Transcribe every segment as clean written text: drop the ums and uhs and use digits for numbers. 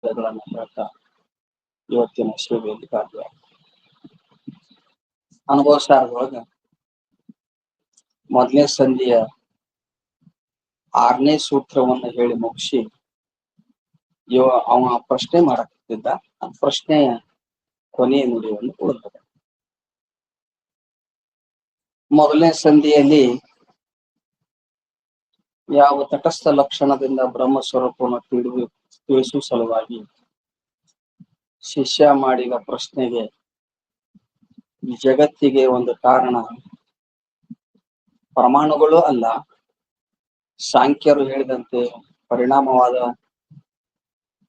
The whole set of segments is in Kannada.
ಹೇಳ್ತಾ ಇವತ್ತಿನ ಸೇವೆಯಲ್ಲಿ ಭಾಗಿಯಾಗ ಅನುಭವ ಸಾರದೊಳಗ ಮೊದಲನೇ ಸಂಧಿಯ 6ನೇ ಸೂತ್ರವನ್ನ ಹೇಳಿ ಮುಗಿಸಿ ಅವ ಪ್ರಶ್ನೆ ಮಾಡಕ್ತಿದ್ದ. ಆ ಪ್ರಶ್ನೆಯ ಕೊನೆಯ ನುಡಿಯನ್ನು ಉಳಿದ. ಮೊದಲನೇ ಸಂಧಿಯಲ್ಲಿ ಯಾವ ತಟಸ್ಥ ಲಕ್ಷಣದಿಂದ ಬ್ರಹ್ಮ ಸ್ವರೂಪವನ್ನು ತಿಳಿಸುವ ಸಲುವಾಗಿ ಶಿಷ್ಯ ಮಾಡಿದ ಪ್ರಶ್ನೆಗೆ ಜಗತ್ತಿಗೆ ಒಂದು ಕಾರಣ ಪರಮಾಣುಗಳು ಅಲ್ಲ, ಸಾಂಖ್ಯರು ಹೇಳಿದಂತೆ ಪರಿಣಾಮವಾದ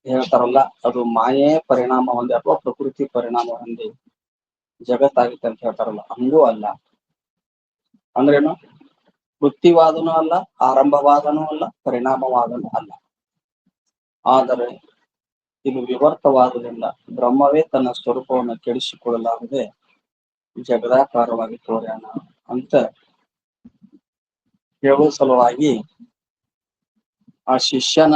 ಹೇಳ್ತಾರಲ್ಲ, ಅದು ಮಾಯೆ ಪರಿಣಾಮ ಹೊಂದಿ ಅಥವಾ ಪ್ರಕೃತಿ ಪರಿಣಾಮ ಹೊಂದಿ ಜಗತ್ತಾಗುತ್ತೆ ಅಂತ ಹೇಳ್ತಾರಲ್ಲ, ಹಂಗೂ ಅಲ್ಲ. ಅಂದ್ರೇನು? ವೃತ್ತಿವಾದನೂ ಅಲ್ಲ, ಆರಂಭವಾದನೂ ಅಲ್ಲ, ಪರಿಣಾಮವಾದನೂ ಅಲ್ಲ. ಆದರೆ ಇದು ವಿವರ್ತವಾದದಿಂದ ಬ್ರಹ್ಮವೇ ತನ್ನ ಸ್ವರೂಪವನ್ನು ಕೆಡಿಸಿಕೊಳ್ಳಲಾರದೆ ಜಗದಾಕಾರವಾಗಿ ತೋರ್ಯಾನ ಅಂತ ಹೇಳುವ ಸಲುವಾಗಿ ಆ ಶಿಷ್ಯನ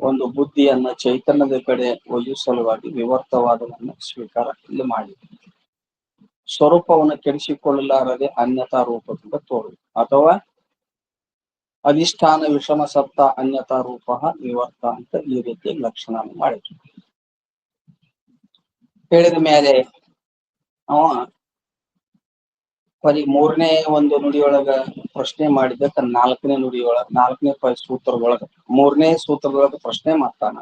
ಒಂದು ಬುದ್ಧಿಯನ್ನ ಚೈತನ್ಯದ ಕಡೆ ಒಯ್ಯುವ ಸಲುವಾಗಿ ವಿವರ್ತವಾದವನ್ನು ಸ್ವೀಕಾರ ಇಲ್ಲಿ ಮಾಡಿ ಸ್ವರೂಪವನ್ನು ಕೆಡಿಸಿಕೊಳ್ಳಲಾರದೆ ಅನ್ಯತಾ ರೂಪದಿಂದ ತೋರು ಅಥವಾ ಅಧಿಷ್ಠಾನ ವಿಷಮ ಸತ್ತ ಅನ್ಯತಾ ರೂಪ ವಿವರ್ತ ಅಂತ ಈ ರೀತಿ ಲಕ್ಷಣ ಮಾಡಿದ್ರು. ಹೇಳಿದ ಮೇಲೆ ಅವ ಬರೀ 3ನೇ ಒಂದು ನುಡಿಯೊಳಗ ಪ್ರಶ್ನೆ ಮಾಡಿದ್ದಕ್ಕ 4ನೇ ನುಡಿಯೊಳಗ 4ನೇ ಸೂತ್ರದೊಳಗ 3ನೇ ಸೂತ್ರದೊಳಗ ಪ್ರಶ್ನೆ ಮಾಡ್ತಾನ.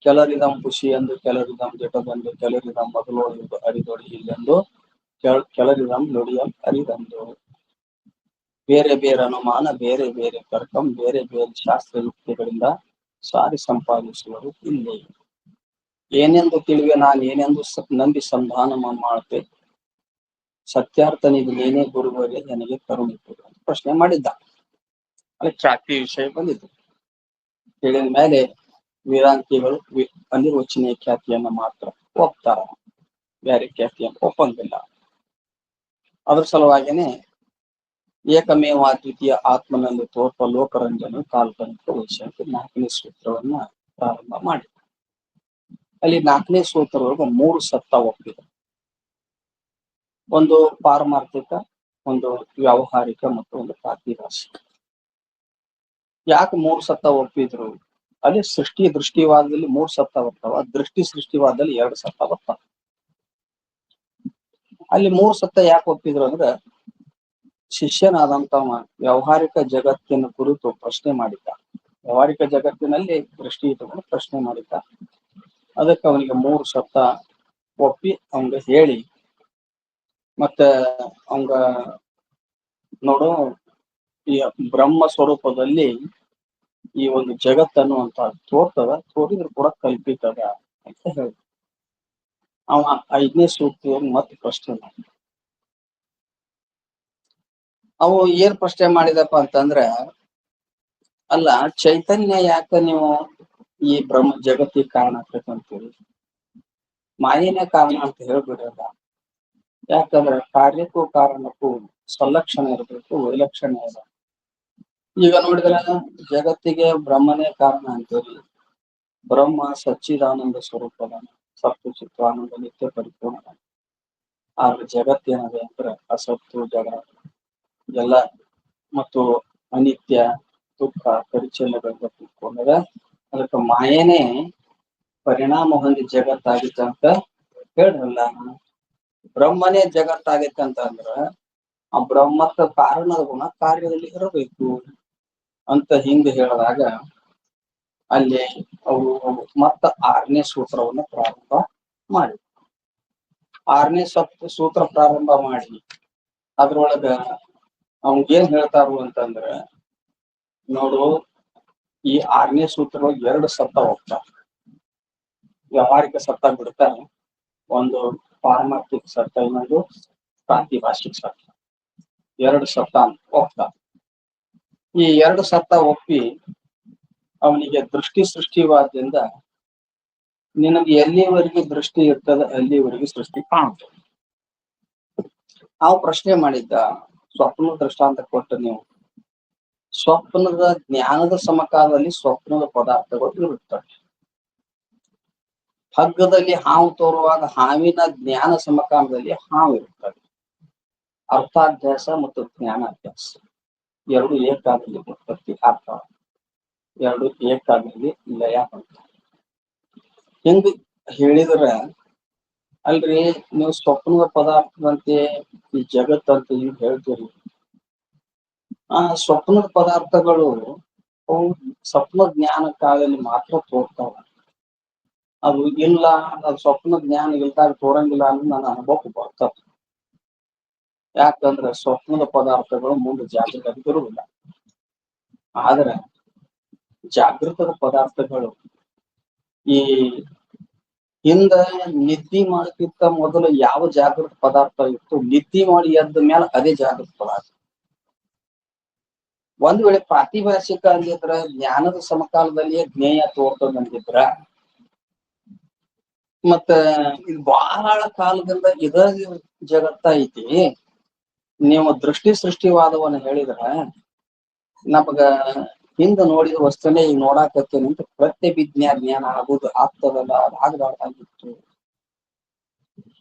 ಕೆಲರಿದಂ ಖುಷಿ ಎಂದು, ಕೆಲರಿದಂ ಜಟದಂದು, ಕೆಲರಿದಂ ಮೊದಲೋದು ಅರಿದೊಡಿ ಇಲ್ಲೆಂದು, ಕೆಲರಿದಂ ನುಡಿಯಂ ಅರಿದಂದು. ಬೇರೆ ಬೇರೆ ಅನುಮಾನ, ಬೇರೆ ಬೇರೆ ತರ್ಕಂ, ಬೇರೆ ಬೇರೆ ಶಾಸ್ತ್ರ ಯುಕ್ತಿಗಳಿಂದ ಸಾರಿ ಸಂಪಾದಿಸುವರು ಇಲ್ಲಿ. ಏನೆಂದು ತಿಳಿವೆ ನಾನು ಏನೆಂದು ನಂಬಿ ಸಂಧಾನ ಮಾಡ್ತೆ, ಸತ್ಯಾರ್ಥ ನೀವು ಏನೇ ಗುರುವರೆ ನನಗೆ ಕರುಣಿಸುವುದು ಅಂತ ಪ್ರಶ್ನೆ ಮಾಡಿದ್ದ. ಅಲ್ಲಿ ಖ್ಯಾತಿ ವಿಷಯ ಬಂದಿದ್ದು. ಹೇಳಿದ ಮೇಲೆ ವೇದಾಂತಿಗಳು ಅನಿರ್ವಚನೀಯ ಖ್ಯಾತಿಯನ್ನ ಮಾತ್ರ ಒಪ್ತಾರ, ಬೇರೆ ಖ್ಯಾತಿಯನ್ನು ಒಪ್ಪಂಗಿಲ್ಲ. ಅದ್ರ ಸಲುವಾಗಿನೇ ಏಕಮೇವ ದ್ವಿತೀಯ ಆತ್ಮನಲ್ಲಿ ತೋರ್ಪ ಲೋಕರಂಜನ ಕಾಲ್ಪನಿಕ ವಿಷಯ 4ನೇ ಸೂತ್ರವನ್ನ ಪ್ರಾರಂಭ ಮಾಡಿ ಅಲ್ಲಿ 4ನೇ ಸೂತ್ರದೊಳಗೆ 3 ಸತ್ತ ಒಪ್ಪಿದೆ. ಒಂದು ಪಾರಮಾರ್ಥಿಕ, ಒಂದು ವ್ಯಾವಹಾರಿಕ ಮತ್ತು ಒಂದು ಪ್ರಾತಿಭಾಷಿಕ. ಯಾಕೆ 3 ಸತ್ತ ಒಪ್ಪಿದ್ರು? ಅಲ್ಲಿ ಸೃಷ್ಟಿ ದೃಷ್ಟಿವಾದದಲ್ಲಿ 3 ಸತ್ತ ಬರ್ತಾವ, ದೃಷ್ಟಿ ಸೃಷ್ಟಿವಾದದಲ್ಲಿ 2 ಸತ್ತ ಬರ್ತಾವ. ಅಲ್ಲಿ 3 ಸತ್ತ ಯಾಕೆ ಒಪ್ಪಿದ್ರು ಅಂದ್ರೆ ಶಿಷ್ಯನಾದಂತವ ವ್ಯಾವಹಾರಿಕ ಜಗತ್ತಿನ ಕುರಿತು ಪ್ರಶ್ನೆ ಮಾಡಿದ್ದ. ವ್ಯಾವಹಾರಿಕ ಜಗತ್ತಿನಲ್ಲಿ ದೃಷ್ಟಿ ಇಟ್ಟುಕೊಂಡು ಪ್ರಶ್ನೆ ಮಾಡಿದ್ದ. ಅದಕ್ಕೆ ಅವನಿಗೆ 3 ಸತ್ತ ಒಪ್ಪಿ ಅವಂಗ ಹೇಳಿ, ಮತ್ತೆ ಅವಂಗ ನೋಡು ಈ ಬ್ರಹ್ಮ ಸ್ವರೂಪದಲ್ಲಿ ಈ ಒಂದು ಜಗತ್ತನ್ನು ಅಂತ ತೋರ್ತದ, ತೋರಿದ್ರು ಕೂಡ ಕಲ್ಪಿತದ ಅಂತ ಹೇಳಿ ಅವ 5ನೇ ಸೂತ್ರದಲ್ಲಿ ಮತ್ತೆ ಪ್ರಶ್ನೆ ಮಾಡಿದ. ಅವು ಏನ್ ಪ್ರಶ್ನೆ ಮಾಡಿದಪ್ಪ ಅಂತಂದ್ರೆ, ಅಲ್ಲ ಚೈತನ್ಯ ಯಾಕ ನೀವು ಈ ಬ್ರಹ್ಮ ಜಗತ್ತಿಗೆ ಕಾರಣ ಆಗ್ತಕ್ಕಂತೀವಿ, ಮಾಯೇನೇ ಕಾರಣ ಅಂತ ಹೇಳ್ಬಿಡಲ್ಲ. ಯಾಕಂದ್ರೆ ಕಾರ್ಯಕ್ಕೂ ಕಾರಣಕ್ಕೂ ಸಲಕ್ಷಣ ಇರಬೇಕು, ವೈಲಕ್ಷಣ ಇರ. ಈಗ ನೋಡಿದ್ರೆ ಜಗತ್ತಿಗೆ ಬ್ರಹ್ಮನೇ ಕಾರಣ ಅಂತೀವಿ. ಬ್ರಹ್ಮ ಸಚ್ಚಿದಾನಂದ ಸ್ವರೂಪದ ಸತ್ತು ಚಿತ್ತಾನಂದ ನಿತ್ಯ ಪರಿಪೂರ್ಣ. ಆದ್ರೆ ಜಗತ್ತೇನದೆ ಅಂದ್ರೆ ಅಸತ್ತು ಜಗ ಎಲ್ಲ ಮತ್ತು ಅನಿತ್ಯ ದುಃಖ ಪರಿಚಯಗಳಿಂದ ತಿಳ್ಕೊಂಡಾಗ ಅದಕ್ಕೆ ಮಾಯೇನೇ ಪರಿಣಾಮ ಹೊಂದಿ ಜಗತ್ತಾಗಿತ್ತು ಅಂತ ಹೇಳ್ರಲ್ಲ. ಬ್ರಹ್ಮನೇ ಜಗತ್ತಾಗಿತ್ತಂತ ಅಂದ್ರ ಆ ಬ್ರಹ್ಮಕ್ಕ ಕಾರಣದ ಗುಣ ಕಾರ್ಯದಲ್ಲಿ ಇರಬೇಕು ಅಂತ ಹಿಂಗ ಹೇಳಿದಾಗ ಅಲ್ಲಿ ಅವರು ಮತ್ತ 6ನೇ ಸೂತ್ರವನ್ನು ಪ್ರಾರಂಭ ಮಾಡಿ 6ನೇ ಸೂತ್ರ ಪ್ರಾರಂಭ ಮಾಡಿ ಅದ್ರೊಳಗ ಅವ್ಗೇನ್ ಹೇಳ್ತಾರು ಅಂತಂದ್ರ, ನೋಡು ಈ 6ನೇ ಸೂತ್ರದೊಳಗೆ 2 ಸತ್ತ ಹೋಗ್ತಾರ. ವ್ಯಾವಹಾರಿಕ ಸತ್ತ ಬಿಡ್ತಾರ, ಒಂದು ಪಾರಮಾರ್ಥಿಕ ಸತ್ತ, ಇನ್ನೊಂದು ಪ್ರಾತಿಭಾಷಿಕ ಸತ್ತ. 2 ಸತ್ತ ಅಂತ ಹೋಗ್ತಾರ. ಈ 2 ಸತ್ತ ಒಪ್ಪಿ ಅವನಿಗೆ ದೃಷ್ಟಿ ಸೃಷ್ಟಿವಾದ್ರಿಂದ ನಿನಗೆ ಎಲ್ಲಿವರೆಗೆ ದೃಷ್ಟಿ ಇರ್ತದ ಅಲ್ಲಿವರೆಗೆ ಸೃಷ್ಟಿ ಕಾಣ್ತದೆ. ನಾವು ಪ್ರಶ್ನೆ ಮಾಡಿದ್ದ, ಸ್ವಪ್ನ ದೃಷ್ಟಾಂತ ಕೊಟ್ಟು ನೀವು ಸ್ವಪ್ನದ ಜ್ಞಾನದ ಸಮಕಾಲದಲ್ಲಿ ಸ್ವಪ್ನದ ಪದಾರ್ಥಗಳು ಇರುತ್ತವೆ. ಹಗ್ಗದಲ್ಲಿ ಹಾವು ತೋರುವಾಗ ಹಾವಿನ ಜ್ಞಾನ ಸಮಕಾಲದಲ್ಲಿ ಹಾವು ಇರುತ್ತದೆ. ಅರ್ಥಾಭ್ಯಾಸ ಮತ್ತು ಜ್ಞಾನಾಭ್ಯಾಸ ಎರಡು ಏಕಾಗ್ರಲಿ ಉತ್ಪತ್ತಿ ಆಗ್ತಾವ, ಎರಡು ಏಕಾಗ್ರಲಿ ಲಯ ಆಗ್ತಾವ. ಹೆಂಗ ಹೇಳಿದ್ರ ಅಲ್ರಿ, ನೀವು ಸ್ವಪ್ನದ ಪದಾರ್ಥದಂತೆ ಈ ಜಗತ್ತಂತ ನೀವು ಹೇಳ್ತೀರಿ. ಆ ಸ್ವಪ್ನದ ಪದಾರ್ಥಗಳು ಅವು ಸ್ವಪ್ನ ಜ್ಞಾನ ಕಾಲದಲ್ಲಿ ಮಾತ್ರ ತೋರ್ತಾವ. ಅದು ಇಲ್ಲ, ಅದು ಸ್ವಪ್ನ ಜ್ಞಾನ ಇಲ್ದಾಗ ತೋರಂಗಿಲ್ಲ ಅನ್ನೋದು ನನ್ನ ಅನುಭವಕ್ಕೆ ಬರ್ತದೆ. ಯಾಕಂದ್ರೆ ಸ್ವಪ್ನದ ಪದಾರ್ಥಗಳು ಮುಂದೆ ಜಾಗೃತ ಇರುವುದಿಲ್ಲ. ಆದ್ರೆ ಜಾಗೃತದ ಪದಾರ್ಥಗಳು ಈ ಹಿಂದ ನಿದ್ದೆ ಮಾಡಕ್ಕಿಂತ ಮೊದಲು ಯಾವ ಜಾಗೃತ ಪದಾರ್ಥ ಇತ್ತು, ನಿದ್ದೆ ಮಾಡಿ ಎದ್ದ ಮೇಲೆ ಅದೇ ಜಾಗೃತ ಪದಾರ್ಥ. ಒಂದ್ ವೇಳೆ ಪ್ರಾತಿಭಾಷಿಕ ಅಂದಿದ್ರ ಜ್ಞಾನದ ಸಮಕಾಲದಲ್ಲಿಯೇ ಜ್ಞೇಯ ತೋರ್ತದಂದಿದ್ರ, ಮತ್ತ ಇದು ಬಹಳ ಕಾಲದಿಂದ ಇದ ಜಗತ್ತ ಐತಿ. ನೀವು ದೃಷ್ಟಿ ಸೃಷ್ಟಿವಾದವನ್ನ ಹೇಳಿದ್ರ ನಮಗ ಹಿಂದ ನೋಡಿದ ವಸ್ತುನೇ ಈಗ ನೋಡಾಕತ್ತೇನೆ ಅಂತ ಪ್ರತ್ಯಭಿಜ್ಞಾ ಜ್ಞಾನ ಆಗುದು ಆಗ್ತದಲ್ಲ, ಆಗಬಾರ್ದಾಗಿತ್ತು.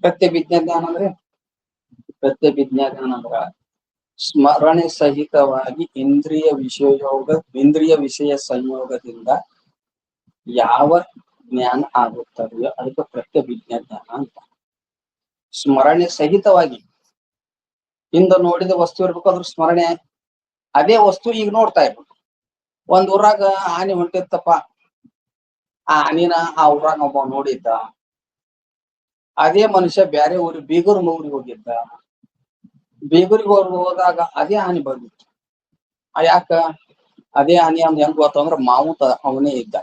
ಪ್ರತ್ಯಭಿಜ್ಞಾ ಜ್ಞಾನ ಅಂದ್ರೆ ಪ್ರತ್ಯಭಿಜ್ಞಾ ಜ್ಞಾನ ಅಂದ್ರ ಸ್ಮರಣೆ ಸಹಿತವಾಗಿ ಇಂದ್ರಿಯ ವಿಷಯ ಸಂಯೋಗದಿಂದ ಯಾವ ಜ್ಞಾನ ಆಗುತ್ತದೆಯೋ ಅದಕ್ಕೆ ಪ್ರತ್ಯಭಿಜ್ಞಾ ಜ್ಞಾನ ಅಂತ. ಸ್ಮರಣೆ ಸಹಿತವಾಗಿ ಹಿಂದ ನೋಡಿದ ವಸ್ತು ಇರ್ಬೇಕು, ಅದ್ರ ಸ್ಮರಣೆ ಅದೇ ವಸ್ತು ಈಗ ನೋಡ್ತಾ ಇರ್ಬೇಕು. ಒಂದ್ ಊರಾಗ ಆನೆ ಹೊಂಟಿತ್ತಪ್ಪ, ಆ ಆನಿನ ಆ ಊರಾಗ ಒಬ್ಬ ನೋಡಿದ್ದ. ಅದೇ ಮನುಷ್ಯ ಬೇರೆ ಊರಿಗೆ ಬೀಗೂರ್ ಊರಿಗೆ ಹೋಗಿದ್ದ. ಬೀಗೂರಿಗೆ ಹೋದಾಗ ಅದೇ ಆನೆ ಬಂದಿತ್ತು. ಯಾಕ ಅದೇ ಆನೆ ಅಂದ್ ಹೆಂಗ್ ಗೊತ್ತಂದ್ರ ಮಾವುತ ಅವನೇ ಇದ್ದ.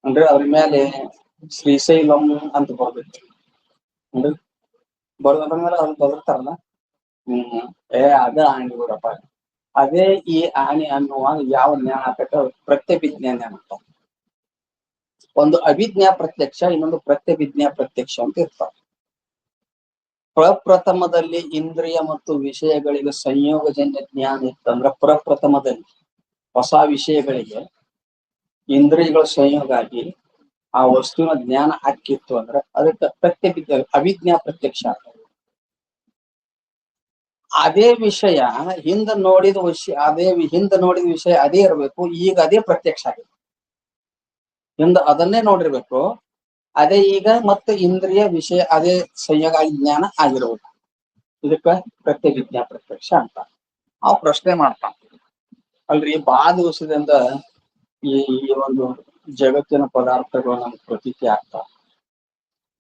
ಅಂದ್ರೆ ಅದ್ರ ಮೇಲೆ ಶ್ರೀಶೈಲಂ ಅಂತ ಬರ್ದಿತ್ತು. ಅಂದ್ರೆ ಅದ್ರ ಮೇಲೆ ಅದ್ ಬದರ್ತಾರಲ್ಲ, ಅದ ಆನೆ ಬಿಡಪ್ಪ. ಅದೇ ಈ ಆನೆ ಅನ್ನುವಾಗ ಯಾವ ಜ್ಞಾನ ಆಕತ್ತ ಪ್ರತ್ಯಭಿಜ್ಞಾ ಜ್ಞಾನ ಅಂತ. ಒಂದು ಅಭಿಜ್ಞಾ ಪ್ರತ್ಯಕ್ಷ, ಇನ್ನೊಂದು ಪ್ರತ್ಯಭಿಜ್ಞಾ ಪ್ರತ್ಯಕ್ಷ ಅಂತ ಇರ್ತಾವ. ಪ್ರಪ್ರಥಮದಲ್ಲಿ ಇಂದ್ರಿಯ ಮತ್ತು ವಿಷಯಗಳಿಗೆ ಸಂಯೋಗಜನ್ಯ ಜ್ಞಾನ ಇತ್ತಂದ್ರ, ಪ್ರಪ್ರಥಮದಲ್ಲಿ ಹೊಸ ವಿಷಯಗಳಿಗೆ ಇಂದ್ರಿಯಗಳ ಸಂಯೋಗ ಆಗಿ ಆ ವಸ್ತುವಿನ ಜ್ಞಾನ ಹಾಕಿತ್ತು ಅಂದ್ರೆ ಅದಕ್ಕೆ ಅಭಿಜ್ಞಾ ಪ್ರತ್ಯಕ್ಷ. ಅದೇ ವಿಷಯ ಹಿಂದ ನೋಡಿದ ವಿಷಯ ಅದೇ ಇರಬೇಕು, ಈಗ ಅದೇ ಪ್ರತ್ಯಕ್ಷ ಆಗಿದೆ. ಹಿಂದ ಅದನ್ನೇ ನೋಡಿರ್ಬೇಕು, ಅದೇ ಈಗ ಮತ್ತೆ ಇಂದ್ರಿಯ ವಿಷಯ ಅದೇ ಸಂಯೋಗ ಆಗಿ ಜ್ಞಾನ ಆಗಿರ್ಬೇಕು. ಇದಕ್ಕ ಪ್ರತ್ಯಭಿಜ್ಞಾ ಪ್ರತ್ಯಕ್ಷ ಅಂತ. ಅವ್ ಪ್ರಶ್ನೆ ಮಾಡ್ತಾನ, ಅಲ್ರಿ ಬಾಳ ದಿವಸದಿಂದ ಈ ಒಂದು ಜಗತ್ತಿನ ಪದಾರ್ಥಗಳು ನಮ್ಗೆ ಪ್ರತೀತಿ ಆಗ್ತಾವ.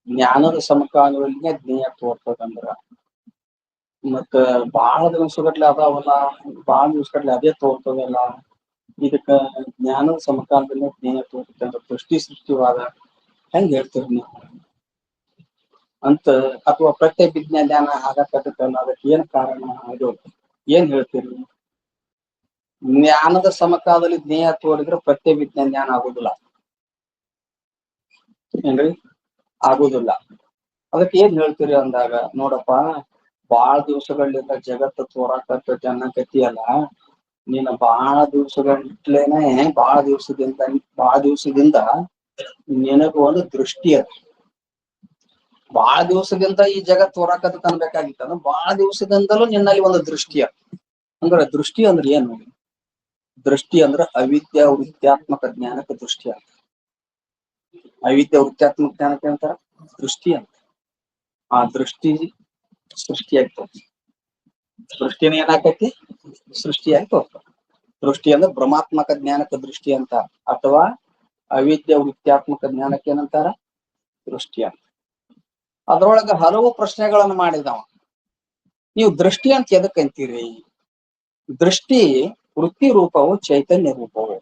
ಜ್ಞಾನದ ಸಮಕಾಲದಲ್ಲಿನೇ ಜ್ಞೇಯ ತೋರ್ತದಂದ್ರ ಮತ್ತ ಬಾಳ ದಿವಸಗಟ್ಲೆ ಅದಾವಲ್ಲ, ಬಾಳ ದಿವಸಗಟ್ಲೆ ಅದೇ ತೋರ್ತದಲ್ಲ, ಇದಕ್ಕ ಜ್ಞಾನದ ಸಮಕಾಲದಲ್ಲಿ ಜ್ಞೇಯ ತೋರ್ತದೆ ಅಂದ್ರೆ ದೃಷ್ಟಿ ಸೃಷ್ಟಿವಾದ ಹೆಂಗ್ ಹೇಳ್ತೀರಿ ನೀವು ಅಂತ, ಅಥವಾ ಪ್ರತ್ಯಭಿಜ್ಞಾ ಜ್ಞಾನ ಆಗಕ್ಕತ್ತಲ್ಲ ಅದಕ್ಕೆ ಏನ್ ಕಾರಣ, ಅದು ಏನ್ ಹೇಳ್ತೀರಿ? ಜ್ಞಾನದ ಸಮಕಾಲದಲ್ಲಿ ಜ್ಞೇಯ ತೋರಿದ್ರೆ ಪ್ರತ್ಯಭಿಜ್ಞಾ ಜ್ಞಾನ ಆಗುದಿಲ್ಲ ಏನ್ರಿ? ಆಗುದಿಲ್ಲ. ಅದಕ್ಕೆ ಏನ್ ಹೇಳ್ತೀರಿ ಅಂದಾಗ, ನೋಡಪ್ಪ ಬಾಳ ದಿವಸಗಳಿಂದ ಜಗತ್ತು ತೋರಾಕತ್ತೈತಿ ಅನ್ನಕತಿಯಲ್ಲ, ನೀನು ಬಾಳ ದಿವಸದಿಂದ ನಿನಗ ಒಂದು ದೃಷ್ಟಿ ಅದ. ಬಾಳ ದಿವಸದಿಂದ ಈ ಜಗತ್ ತೋರಾಕತ್ತ ಅನ್ಬೇಕಾಗಿತ್ತ ಅಂದ್ರೆ ಬಾಳ ದಿವಸದಿಂದಲೂ ನಿನ್ನಲ್ಲಿ ಒಂದು ದೃಷ್ಟಿ ಅದ. ಅಂದ್ರೆ ದೃಷ್ಟಿ ಅಂದ್ರೆ ಏನು? ದೃಷ್ಟಿ ಅಂದ್ರೆ ಅವಿದ್ಯಾ ವೃತ್ಯಾತ್ಮಕ ಜ್ಞಾನಕ್ಕೆ ದೃಷ್ಟಿ ಅಂತ. ಅವಿದ್ಯಾ ವೃತ್ಯಾತ್ಮಕ ಜ್ಞಾನಕ್ಕೆ ಅಂತಾರ ದೃಷ್ಟಿ ಅಂತ. ಆ ದೃಷ್ಟಿ ಸೃಷ್ಟಿಯಾಗ್ತದೆ. ದೃಷ್ಟಿನ ಏನಾಕೈತಿ? ಸೃಷ್ಟಿಯಾಗಿ ಹೋಗ್ತದೆ. ದೃಷ್ಟಿ ಅಂದ್ರೆ ಭ್ರಮಾತ್ಮಕ ಜ್ಞಾನಕ್ಕೆ ದೃಷ್ಟಿ ಅಂತ, ಅಥವಾ ಅವಿದ್ಯಾ ವೃತ್ಯಾತ್ಮಕ ಜ್ಞಾನಕ್ಕೆ ಏನಂತಾರ? ದೃಷ್ಟಿ ಅಂತ. ಅದ್ರೊಳಗ ಹಲವು ಪ್ರಶ್ನೆಗಳನ್ನು ಮಾಡಿದವ. ನೀವು ದೃಷ್ಟಿ ಅಂತ ಎದಕ್ಕಂತೀರಿ? ದೃಷ್ಟಿ ವೃತ್ತಿ ರೂಪವು ಚೈತನ್ಯ ರೂಪವು.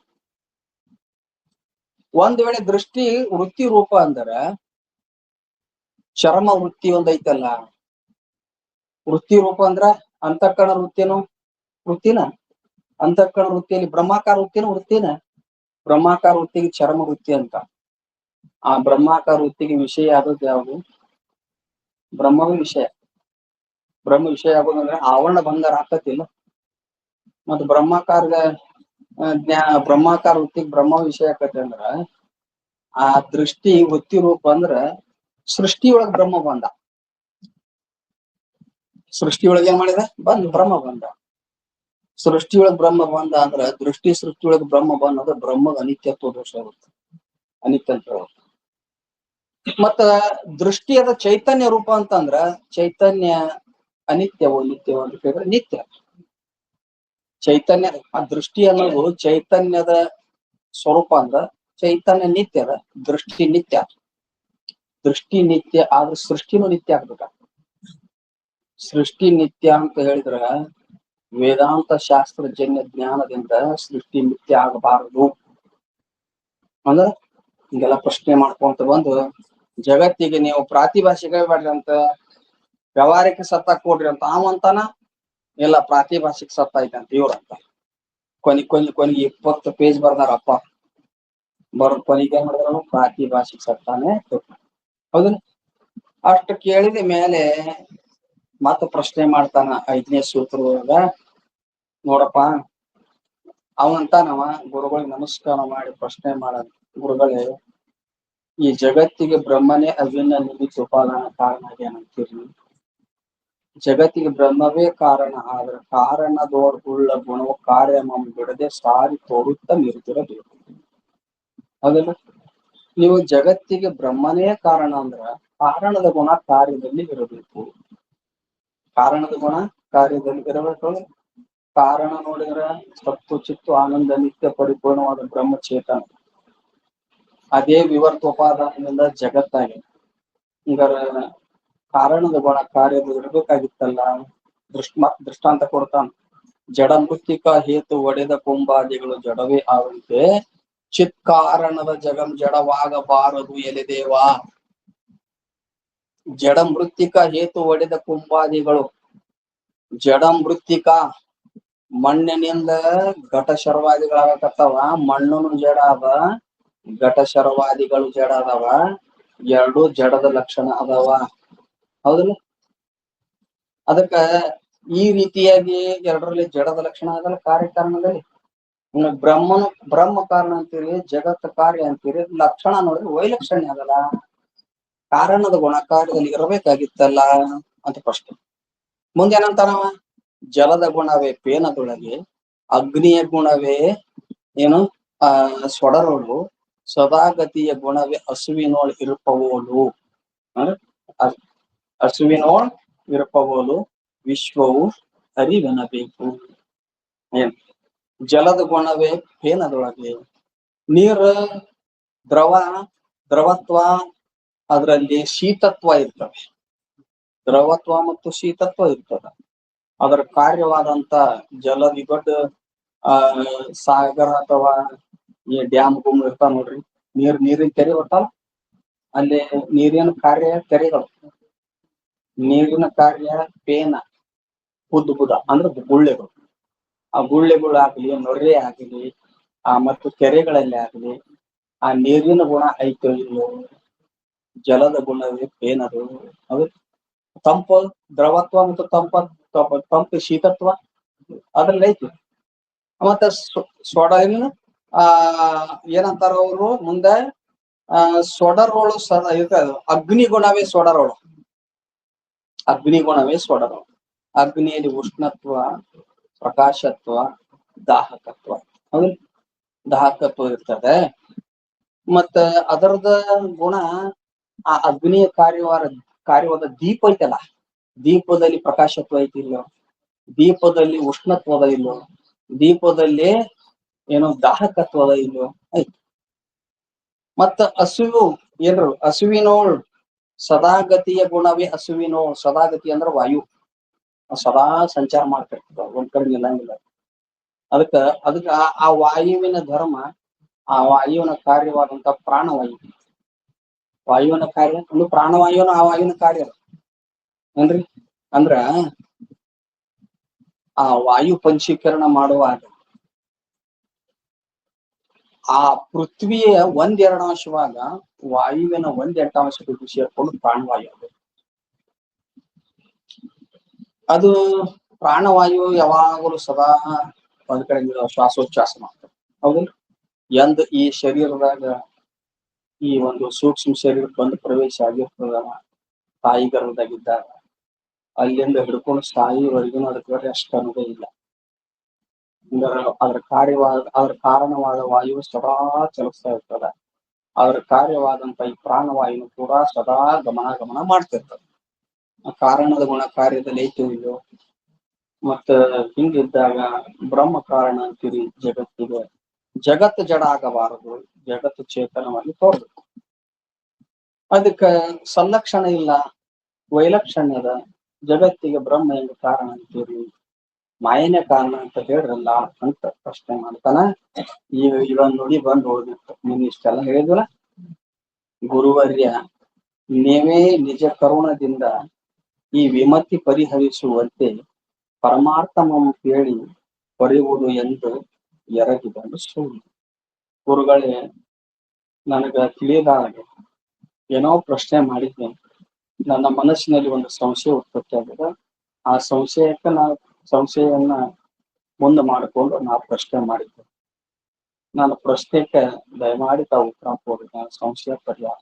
ಒಂದ್ ವೇಳೆ ದೃಷ್ಟಿ ವೃತ್ತಿ ರೂಪ ಅಂದ್ರ ಚರ್ಮ ವೃತ್ತಿ ಒಂದೈತಲ್ಲ, ವೃತ್ತಿ ರೂಪ ಅಂದ್ರ ಅಂತಃಕರಣ ವೃತ್ತಿನ ಅಂತಃಕರಣ ವೃತ್ತಿಯಲ್ಲಿ ಬ್ರಹ್ಮಾಕಾರ ವೃತ್ತಿನ ಬ್ರಹ್ಮಾಕಾರ ವೃತ್ತಿಗೆ ಚರ್ಮ ವೃತ್ತಿ ಅಂತ. ಆ ಬ್ರಹ್ಮಾಕಾರ ವೃತ್ತಿಗೆ ವಿಷಯ ಆದದ್ದು ಯಾವುದು? ಬ್ರಹ್ಮವೇ ವಿಷಯ. ಬ್ರಹ್ಮ ವಿಷಯ ಆಗೋದಂದ್ರೆ ಆವರಣ ಬಂಗಾರ ಆಗ್ತತಿಲ್ಲ. ಮತ್ತ ಬ್ರಹ್ಮಾಕಾರ ವೃತ್ತಿಗೆ ಬ್ರಹ್ಮ ವಿಷಯ ಆಕತಿ ಅಂದ್ರ ಆ ದೃಷ್ಟಿ ವೃತ್ತಿ ರೂಪ ಅಂದ್ರ ಸೃಷ್ಟಿಯೊಳಗ ಬ್ರಹ್ಮ ಬಂದ. ಸೃಷ್ಟಿಯೊಳಗ ಏನ್ ಮಾಡಿದ? ಬ್ರಹ್ಮ ಬಂದ. ಸೃಷ್ಟಿಯೊಳಗ ಬ್ರಹ್ಮ ಬಂದ ಅಂದ್ರ ದೃಷ್ಟಿ ಸೃಷ್ಟಿಯೊಳಗ ಬ್ರಹ್ಮ ಬಂದ ಬ್ರಹ್ಮದ ಅನಿತ್ಯತ್ವ ದೋಷ ಇರುತ್ತೆ. ಅನಿತ್ಯ ಅಂತ ಹೇಳ. ಮತ್ತ ದೃಷ್ಟಿ ಅದ ಚೈತನ್ಯ ರೂಪ ಅಂತಂದ್ರ ಚೈತನ್ಯ ಅನಿತ್ಯವೋ ನಿತ್ಯವೋ ಅಂತ ಕೇಳಿದ್ರೆ ನಿತ್ಯ. ಚೈತನ್ಯ ಆ ದೃಷ್ಟಿ ಅನ್ನೋದು ಚೈತನ್ಯದ ಸ್ವರೂಪ ಅಂದ್ರ ಚೈತನ್ಯ ನಿತ್ಯದ, ದೃಷ್ಟಿ ನಿತ್ಯ. ದೃಷ್ಟಿ ನಿತ್ಯ ಆದ್ರೆ ಸೃಷ್ಟಿನೂ ನಿತ್ಯ ಆಗ್ಬೇಕ. ಸೃಷ್ಟಿ ನಿತ್ಯ ಅಂತ ಹೇಳಿದ್ರ ವೇದಾಂತ ಶಾಸ್ತ್ರಜನ್ಯ ಜ್ಞಾನದಿಂದ ಸೃಷ್ಟಿ ನಿತ್ಯ ಆಗಬಾರದು. ಅಂದ್ರ ಹಿಂಗೆಲ್ಲ ಪ್ರಶ್ನೆ ಮಾಡ್ಕೊಂತ ಬಂದು ಜಗತ್ತಿಗೆ ನೀವು ಪ್ರಾತಿಭಾಷಿಕ ಬೇಡ್ರಿ ಅಂತ, ವ್ಯವಹಾರಿಕ ಸತ್ತ ಕೊಡ್ರಿ ಅಂತ ಅವಂತಾನ, ಇಲ್ಲ ಪ್ರಾತಿಭಾಷಿಕ ಸತ್ತ ಐತೆ ಅಂತ ಇವ್ರಂತ. ಕೊನೆಗೆ 20 ಪೇಜ್ ಬರ್ದಾರಪ್ಪ. ಕೊನೆಗೆ ಏನ್ ಮಾಡಿದ್ರ ಪ್ರಾತಿಭಾಷಿಕ ಸತ್ತಾನೆ. ಹೌದಾ? ಅಷ್ಟು ಕೇಳಿದ ಮೇಲೆ ಮತ್ತ ಪ್ರಶ್ನೆ ಮಾಡ್ತಾನ 5ನೇ ಸೂತ್ರದೊಳಗ. ನೋಡಪ್ಪ, ಅವಂತಾನವ ಗುರುಗಳಿಗೆ ನಮಸ್ಕಾರ ಮಾಡಿ ಪ್ರಶ್ನೆ ಮಾಡ, ಗುರುಗಳೇ ಈ ಜಗತ್ತಿಗೆ ಬ್ರಹ್ಮನೇ ಅಭಿನ್ನ ನಿಮಿತ್ತ ಉಪಾದಾನ ಕಾರಣ ಏನಂತೀರಿ? ಜಗತ್ತಿಗೆ ಬ್ರಹ್ಮವೇ ಕಾರಣ, ಆದ್ರೆ ಕಾರಣದೋರ್ಗುಳ್ಳ ಗುಣವು ಕಾರ್ಯ ಬಿಡದೆ ಸಾರಿ ತೋರುತ್ತಾ ನಿರುತ್ತಿರಬೇಕು. ಹೌದಲ್ಲ? ನೀವು ಜಗತ್ತಿಗೆ ಬ್ರಹ್ಮನೇ ಕಾರಣ ಅಂದ್ರ ಕಾರಣದ ಗುಣ ಕಾರ್ಯದಲ್ಲಿ ಇರಬೇಕು. ಕಾರಣದ ಗುಣ ಕಾರ್ಯದಲ್ಲಿ ಇರಬೇಕು. ಕಾರಣ ನೋಡಿದ್ರ ಸತ್ತು ಚಿತ್ತು ಆನಂದ ನಿತ್ಯ ಪರಿಪೂರ್ಣವಾದ ಬ್ರಹ್ಮಚೇತನ. ಅದೇ ವಿವರ್ತೋಪಾದಾನದಿಂದ ಜಗತ್ತಾಗಿದೆ. ಹಿಂಗಾರ ಕಾರಣದ ಗುಣ ಕಾರ್ಯದಲ್ಲಿ ಇರಬೇಕಾಗಿತ್ತಲ್ಲ. ದೃಷ್ಟಾಂತ ಕೊಡ್ತಾನ. ಜಡ ಮೃತ್ತಿಕ ಹೇತು ಒಡೆದ ಕುಂಭಾದಿಗಳು ಜಡವೇ ಆದಂತೆ ಚಿತ್ಕಾರಣದ ಜಗಂ ಜಡವಾಗಬಾರದು ಎಲೆದೇವ. ಜಡ ಮೃತ್ತಿಕ ಹೇತು ಒಡೆದ ಕುಂಭಾದಿಗಳು, ಜಡ ಮೃತ್ತಿಕ ಮಣ್ಣಿನಿಂದ ಘಟ ಶರ್ವಾದಿಗಳಾಗತ್ತವ. ಮಣ್ಣುನು ಜಡ ಅದ, ಘಟ ಶರ್ವಾದಿಗಳು ಜಡ ಅದಾವ. ಎರಡು ಜಡದ ಲಕ್ಷಣ ಅದಾವ. ಹೌದಲ್ಲ? ಅದಕ್ಕ ಈ ರೀತಿಯಾಗಿ ಎರಡರಲ್ಲಿ ಜಡದ ಲಕ್ಷಣ ಅದಲ್ಲ ಕಾರ್ಯಕಾರಣದಲ್ಲಿ. ಬ್ರಹ್ಮ ಕಾರಣ ಅಂತೀರಿ, ಜಗತ್ ಕಾರ್ಯ ಅಂತೀರಿ, ಲಕ್ಷಣ ನೋಡಿದ್ರೆ ವೈಲಕ್ಷಣ್ಯ ಅದಲ್ಲ. ಕಾರಣದ ಗುಣ ಕಾರ್ಯದಲ್ಲಿ ಇರಬೇಕಾಗಿತ್ತಲ್ಲ ಅಂತ ಪ್ರಶ್ನೆ. ಮುಂದೇನಂತಾನವ? ಜಲದ ಗುಣವೇ ಪೇನದೊಳಗೆ, ಅಗ್ನಿಯ ಗುಣವೇ ಏನು ಸೊಡರೋಳು, ಸದಾಗತಿಯ ಗುಣವೇ ಹಸುವಿನೋಳ್ ಇರುಪವೋಲು. ಹಸುವಿನೋಳ್ ಇರುಪವೋಲು ವಿಶ್ವವು ಅರಿವೆನಬೇಕು. ಏನ್ ಜಲದ ಗುಣವೇ ಪೇನದೊಳಗೆ. ನೀರು ದ್ರವತ್ವ, ಅದರಲ್ಲಿ ಶೀತತ್ವ ಇರ್ತವೆ. ದ್ರವತ್ವ ಮತ್ತು ಶೀತತ್ವ ಇರ್ತದ. ಅದರ ಕಾರ್ಯವಾದಂತ ಜಲದಿ ದೊಡ್ಡ ಸಾಗರ ಅಥವಾ ಈ ಡ್ಯಾಮ್ ಗುಮ್ ಇರ್ತಾವ ನೋಡ್ರಿ, ನೀರಿನ ಕೆರೆ ಬರ್ತಾವ. ಅಲ್ಲಿ ನೀರಿನ ಕಾರ್ಯ ಕೆರೆಗಳು. ನೀರಿನ ಕಾರ್ಯ ಪೇನ, ಬುದ ಅಂದ್ರೆ ಗುಳ್ಳೆಗಳು. ಆ ಗುಳ್ಳೆಗಳಾಗ್ಲಿ, ನೊರೆ ಆಗ್ಲಿ, ಮತ್ತು ಕೆರೆಗಳಲ್ಲಿ ಆಗ್ಲಿ ಆ ನೀರಿನ ಗುಣ ಐತೋ ಇಲ್ಲೋ? ಜಲದ ಗುಣವೇ ಪೇನದು. ಅದು ತಂಪು ದ್ರವತ್ವ ಮತ್ತು ತಂಪು ಶೀತತ್ವ ಅದ್ರಲ್ಲಿ ಐತಿ. ಮತ್ತೆ ಏನಂತಾರ ಅವರು ಮುಂದೆ ಸೊಡರೋಳು ಅಗ್ನಿಗುಣವೇ ಸೊಡರೋಳು. ಅಗ್ನಿಗುಣವೇ ಸೊಡರೋಳು. ಅಗ್ನಿಯಲ್ಲಿ ಉಷ್ಣತ್ವ, ಪ್ರಕಾಶತ್ವ, ದಾಹಕತ್ವ. ಹೌದು, ದಾಹಕತ್ವ ಇರ್ತದೆ. ಮತ್ತ ಅದರದ ಗುಣ ಆ ಅಗ್ನಿಯ ಕಾರ್ಯವಾದ ದೀಪ ಐತಲ್ಲ, ದೀಪದಲ್ಲಿ ಪ್ರಕಾಶತ್ವ ಐತಿ ಇಲ್ಲೋ? ದೀಪದಲ್ಲಿ ಉಷ್ಣತ್ವದ ಇಲ್ಲೋ? ದೀಪದಲ್ಲಿ ಏನೋ ದಾಹಕತ್ವದ ಇಲ್ಲೋ? ಐತಿ. ಮತ್ತ ಹಸುವಿನೋಳ್ ಸದಾಗತಿಯ ಗುಣವೇ ಹಸುವಿನೋಳ್. ಸದಾಗತಿ ಅಂದ್ರ ವಾಯು, ಸದಾ ಸಂಚಾರ ಮಾಡ್ತಿರ್ತದ, ಒಂದ್ ಕಡೆ ನಿಲ್ಲಂಗಿಲ್ಲ. ಅದಕ್ಕ ಆ ವಾಯುವಿನ ಧರ್ಮ, ಆ ವಾಯುವಿನ ಕಾರ್ಯವಾದಂತ ಪ್ರಾಣವಾಯು. ವಾಯುವಿನ ಕಾರ್ಯ ಒಂದು ಪ್ರಾಣವಾಯುನ ಆ ವಾಯುವಿನ ಕಾರ್ಯ ಏನ್ರಿ? ಅಂದ್ರ ಆ ವಾಯು ಪಂಚೀಕರಣ ಮಾಡುವಾಗ ಆ ಪೃಥ್ವಿಯ 1/2 ಅಂಶವಾಗ ವಾಯುವಿನ 1/8 ಅಂಶಕ್ಕೆ ಸೇರ್ಕೊಂಡು ಪ್ರಾಣವಾಯು. ಅದು ಪ್ರಾಣವಾಯು ಯಾವಾಗಲೂ ಸದಾ ಒಂದ್ ಕಡೆ ಶ್ವಾಸೋಚ್ಛ್ವಾಸ ಮಾಡ್ತಾರೆ. ಹೌದಿಲ್ಲ? ಈ ಶರೀರದಾಗ ಈ ಒಂದು ಸೂಕ್ಷ್ಮ ಶರೀರಕ್ಕೆ ಬಂದು ಪ್ರವೇಶ ಆಗಿರ್ತದ ತಾಯಿ ಗರ್ಭದಾಗಿದ್ದಾಗ ಅಲ್ಲಿಂದ ಹಿಡ್ಕೊಂಡು ಸ್ಥಾಯಿವರೆಗೂ ಅದಕ್ಕೆ ಅಷ್ಟು ಅನುಭವ ಇಲ್ಲ. ಅದರ ಕಾರಣವಾದ ವಾಯು ಸದಾ ಚಲಿಸ್ತಾ ಇರ್ತದ. ಅದರ ಕಾರ್ಯವಾದಂತ ಈ ಪ್ರಾಣವಾಯು ಕೂಡ ಸದಾ ಗಮನ ಮಾಡ್ತಿರ್ತದೆ. ಕಾರಣದ ಗುಣ ಕಾರ್ಯದಲ್ಲಿ ಐತಿಲ್ಲೋ ಮತ್ತ ಹಿಂಗಿದ್ದಾಗ ಬ್ರಹ್ಮ ಕಾರಣ ಅಂತೀರಿ ಜಗತ್ತಿಗೆ. ಜಗತ್ತು ಜಡ ಆಗಬಾರದು, ಜಗತ್ತು ಚೇತನವಾಗಿ ತೋರ್ಬೇಕು. ಅದಕ್ಕ ಸಂಲಕ್ಷಣ ಇಲ್ಲ, ವೈಲಕ್ಷಣ್ಯದ ಜಗತ್ತಿಗೆ ಬ್ರಹ್ಮ ಹೆಂಗ ಕಾರಣ ಅಂತೀರಿ, ಮಾಯನೇ ಕಾರಣ ಅಂತ ಹೇಳ್ರಲ್ಲ ಅಂತ ಪ್ರಶ್ನೆ ಮಾಡ್ತಾನ. ಈಗ ಇದೊಂದು ನುಡಿ ಬಂದು ಹೋಗ್ಬಿಟ್ಟು ನೀನ್ ಇಷ್ಟೆಲ್ಲ ಹೇಳಿದ್ವಲ್ಲ, ಗುರುವರ್ಯ ನೀವೇ ನಿಜ ಕರುಣದಿಂದ ಈ ವಿಮತಿ ಪರಿಹರಿಸುವಂತೆ ಪರಮಾರ್ಥಮ ಹೇಳಿ ಬರೆಯುವುದು ಎಂದು ಎರಗಿದನು ಸುಳ್ಳು. ಗುರುಗಳೇ, ನನಗ ತಿಳಿಯದಾಗೆ ಏನೋ ಪ್ರಶ್ನೆ ಮಾಡಿದ್ದೆ, ನನ್ನ ಮನಸ್ಸಿನಲ್ಲಿ ಒಂದು ಸಂಶಯ ಉತ್ಪತ್ತಿ ಆಗಿದೆ. ಆ ಸಂಶಯವನ್ನ ಮುಂದೆ ಮಾಡಿಕೊಂಡು ನಾವು ಪ್ರಶ್ನೆ ಮಾಡಿದ್ದೆ. ನಾನು ಪ್ರಶ್ನೆಗೆ ದಯಮಾಡಿ ತಾವು ಉತ್ತರ ಕೊಡಿ. ನಾನು ಸಂಶಯ ಪರಿಹಾರ,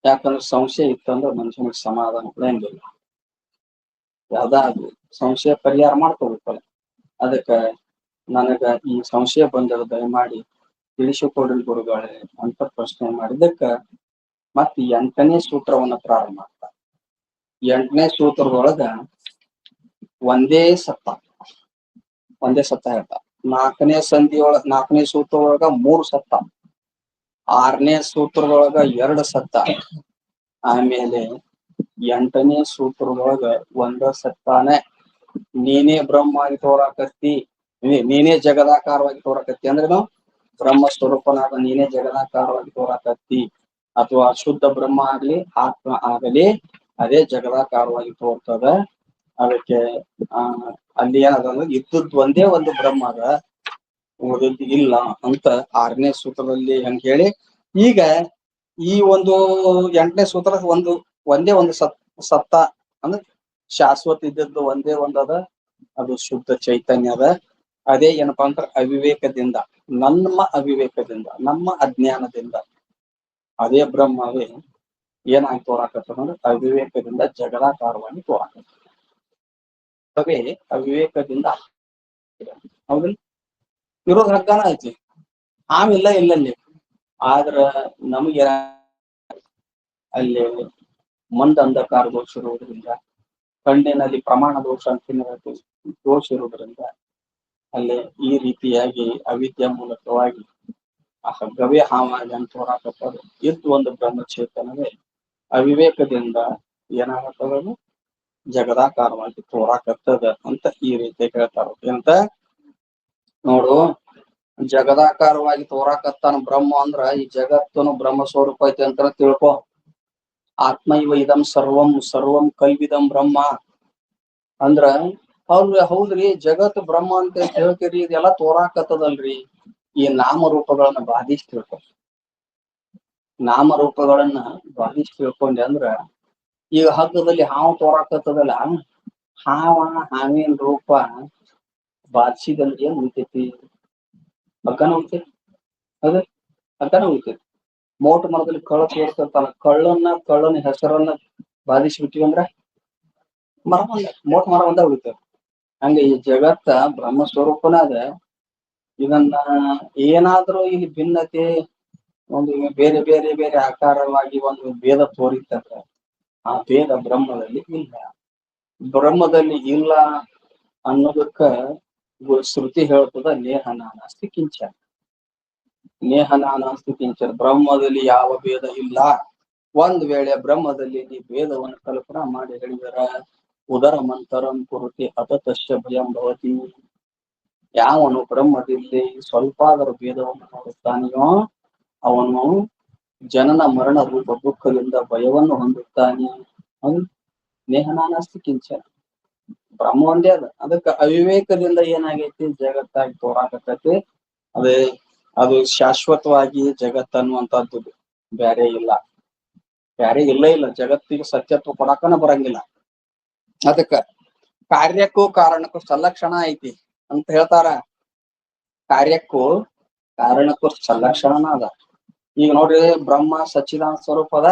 ಯಾಕಂದ್ರೆ ಸಂಶಯ ಇತ್ತಂದ್ರೆ ಮನುಷ್ಯನಿಗೆ ಸಮಾಧಾನ ಉಳಿಯಂಗಿಲ್ಲ. ಯಾವ್ದಾದ್ರು ಸಂಶಯ ಪರಿಹಾರ ಮಾಡ್ಕೋಬೇಕಲ್ಲ. ಅದಕ್ಕೆ ನನಗ ಈ ಸಂಶಯ ಬಂದದ ದಯಮಾಡಿ ತಿಳಿಸಿಕೊಡ್ರಿ ಗುರುಗಳೇ ಅಂತ ಪ್ರಶ್ನೆ ಮಾಡಿದ್ದಕ್ಕ ಮತ್ತೆ 8ನೇ ಸೂತ್ರವನ್ನ ಪ್ರಾರಂಭ ಮಾಡ್ತಾರೆ. 8ನೇ ಸೂತ್ರದೊಳಗ ಒಂದೇ ಸತ್ತ ಹೇಳ್ತಾರೆ. 4ನೇ ಸೂತ್ರದೊಳಗ 3 ಸತ್ತ, 6ನೇ ಸೂತ್ರದೊಳಗ 2 ಸತ್ತ, ಆಮೇಲೆ 8ನೇ ಸೂತ್ರದೊಳಗ 1 ಸತ್ತಾನೆ. ನೀನೇ ಬ್ರಹ್ಮ ಆಗಿ ತೋರಾಕತ್ತಿ, ನೀನೇ ಜಗದಾಕಾರವಾಗಿ ತೋರಾಕತ್ತಿ ಅಂದ್ರೇನು, ಬ್ರಹ್ಮ ಸ್ವರೂಪನಾದ ನೀನೇ ಜಗದಾಕಾರವಾಗಿ ತೋರಾಕತ್ತಿ, ಅಥವಾ ಶುದ್ಧ ಬ್ರಹ್ಮ ಆಗ್ಲಿ ಆತ್ಮ ಆಗಲಿ ಅದೇ ಜಗದಾಕಾರವಾಗಿ ತೋರ್ತದ. ಅದಕ್ಕೆ ಅಲ್ಲಿ ಏನದ ಇದ್ದದ್ದು ಒಂದೇ ಒಂದು ಬ್ರಹ್ಮ ಅದ, ಉಳಿದದ್ದು ಇಲ್ಲ ಅಂತ 6ನೇ ಸೂತ್ರದಲ್ಲಿ ಹಂಗ ಹೇಳಿ, ಈಗ ಈ ಒಂದು 8ನೇ ಸೂತ್ರ ಒಂದೇ ಒಂದು ಸತ್ತ ಅಂದ್ರೆ ಶಾಶ್ವತ ಇದ್ದದ್ದು ಒಂದೇ ಒಂದದ, ಅದು ಶುದ್ಧ ಚೈತನ್ಯ ಅದ. ಅದೇ ಏನಪ್ಪಾ ಅಂದ್ರೆ ಅವಿವೇಕದಿಂದ, ನಮ್ಮ ಅಜ್ಞಾನದಿಂದ ಅದೇ ಬ್ರಹ್ಮವೇ ಏನಾಗಿ ತೋರಾಕತ್ತಂದ್ರೆ ಅವಿವೇಕದಿಂದ ಜಗದಾಕಾರವಾಗಿ ತೋರಾಕತ್ತ. ಅವಿವೇಕದಿಂದ ಹೌದಿಲ್ಲ, ಇರೋದ್ ಹಗ್ಗನ ಐತಿ, ಆಮಿಲ್ಲ ಇಲ್ಲಲ್ಲಿ. ಆದ್ರ ನಮಗೆ ಅಲ್ಲಿ ಮಂದ ಅಂಧಕಾರ ದೋಷ ಇರುವುದರಿಂದ, ಕಣ್ಣಿನಲ್ಲಿ ಪ್ರಮಾಣ ದೋಷ ಅಂತ ದೋಷ ಇರುವುದರಿಂದ ಅಲ್ಲಿ ಈ ರೀತಿಯಾಗಿ ಅವಿದ್ಯಾ ಮೂಲಕವಾಗಿ ಆ ಹಗ್ಗವೇ ಹಾವಾಗಿ ಅಂತ ಹೊರಾಕತ್ತದು. ಇದ್ದು ಒಂದು ಬ್ರಹ್ಮಚೇತನವೇ ಅವಿವೇಕದಿಂದ ಏನಾಗತ್ತದು, ಜಗದಾಕಾರವಾಗಿ ತೋರಾಕತ್ತದ ಅಂತ ಈ ರೀತಿ ಹೇಳ್ತಾರ. ಅಂತ ನೋಡು, ಜಗದಾಕಾರವಾಗಿ ತೋರಾಕತ್ತಾನ ಬ್ರಹ್ಮ ಅಂದ್ರ ಈ ಜಗತ್ತನು ಬ್ರಹ್ಮ ಸ್ವರೂಪ ಐತಿ ಅಂತ ತಿಳ್ಕೊ. ಆತ್ಮೈವ ಇದಂ ಸರ್ವಂ ಕಲ್ವಿದಂ ಬ್ರಹ್ಮ ಅಂದ್ರ ಹೌದ್ರಿ, ಜಗತ್ ಬ್ರಹ್ಮ ಅಂತ ಹೇಳ್ತೀರಿ, ಇದೆಲ್ಲ ತೋರಾಕತ್ತದಲ್ರಿ. ಈ ನಾಮರೂಪಗಳನ್ನ ಬಾಧಿಸಿ ತಿಳ್ಕೊ. ನಾಮರೂಪಗಳನ್ನ ಬಾಧಿಸಿ ತಿಳ್ಕೊಂಡೆ ಅಂದ್ರ, ಈಗ ಹಗ್ಗದಲ್ಲಿ ಹಾವು ತೋರಾಕತ್ತದಲ್ಲ, ಹಾವಿನ ರೂಪ ಬಾಧಿಸಿದಲ್ಲಿ ಏನ್ ಉಳಿತೈತಿ? ಹಗ್ಗನ ಉಳಿತೈತಿ, ಅದ ಹಗ್ಗನ ಉಳಿತೈತಿ. ಮೋಟ ಮರದಲ್ಲಿ ಕಳ್ಳ ತೋರಿಸ್ತಿರ್ತಾನ, ಕಳ್ಳನ ಹೆಸರನ್ನ ಬಾಧಿಸಿ ಬಿಟ್ಟಿವಿ ಅಂದ್ರ ಮೋಟ ಮರ ಒಂದ ಉಳಿತೇವೆ. ಹಂಗ ಈ ಜಗತ್ತ ಬ್ರಹ್ಮ ಸ್ವರೂಪನ ಅದ. ಇದನ್ನ ಏನಾದ್ರೂ ಇಲ್ಲಿ ಭಿನ್ನತೆ, ಒಂದು ಬೇರೆ ಬೇರೆ ಬೇರೆ ಆಕಾರವಾಗಿ ಒಂದು ಭೇದ ತೋರಿತಂದ್ರ ಆ ಭೇದ ಬ್ರಹ್ಮದಲ್ಲಿ ಇಲ್ಲ. ಬ್ರಹ್ಮದಲ್ಲಿ ಇಲ್ಲ ಅನ್ನೋದಕ್ಕ ಶ್ರುತಿ ಹೇಳ್ತದ, ನೇಹ ನಾನಾಸ್ತಿ ಕಿಂಚನ. ನೇಹ ನಾನಾಸ್ತಿ ಕಿಂಚನ, ಬ್ರಹ್ಮದಲ್ಲಿ ಯಾವ ಭೇದ ಇಲ್ಲ. ಒಂದ್ ವೇಳೆ ಬ್ರಹ್ಮದಲ್ಲಿ ಈ ಭೇದವನ್ನು ಕಲ್ಪನಾ ಮಾಡಿ ಹೇಳಿದರ ಉದರ ಮಂತರಂ ಕುರುತಿ ಅತತಶ್ಚ ಭಯಂ ಭವತಿ. ಯಾವನು ಬ್ರಹ್ಮದಲ್ಲಿ ಸ್ವಲ್ಪ ಅದರ ಭೇದವನ್ನು ನೋಡುತ್ತಾನೆಯೋ ಅವನು ಜನನ ಮರಣ ರೂಪ ದುಃಖದಿಂದ ಭಯವನ್ನು ಹೊಂದುತ್ತಾನೆ. ಅದು ನೇಹನಾನಸ್ತಿ ಕಿಂಚನ, ಬ್ರಹ್ಮ ಒಂದೇ ಅದ. ಅದಕ್ಕೆ ಅವಿವೇಕದಿಂದ ಏನಾಗೈತಿ, ಜಗತ್ತಾಗಿ ತೋರಾಕತ್ತೈತಿ. ಅದು ಶಾಶ್ವತವಾಗಿ ಜಗತ್ ಅನ್ನುವಂಥದ್ದು ಬ್ಯಾರೆ ಇಲ್ಲ. ಜಗತ್ತಿಗೆ ಸತ್ಯತ್ವ ಕೊಡಕನ ಬರಂಗಿಲ್ಲ. ಅದಕ್ಕ ಕಾರ್ಯಕ್ಕೂ ಕಾರಣಕ್ಕೂ ಸಲಕ್ಷಣ ಐತಿ ಅಂತ ಹೇಳ್ತಾರ. ಕಾರ್ಯಕ್ಕೂ ಕಾರಣಕ್ಕೂ ಸಲಕ್ಷಣನ ಅದ. ಈಗ ನೋಡ್ರಿ ಬ್ರಹ್ಮ ಸಚ್ಚಿದಾನಂದ ಸ್ವರೂಪ ಅದ.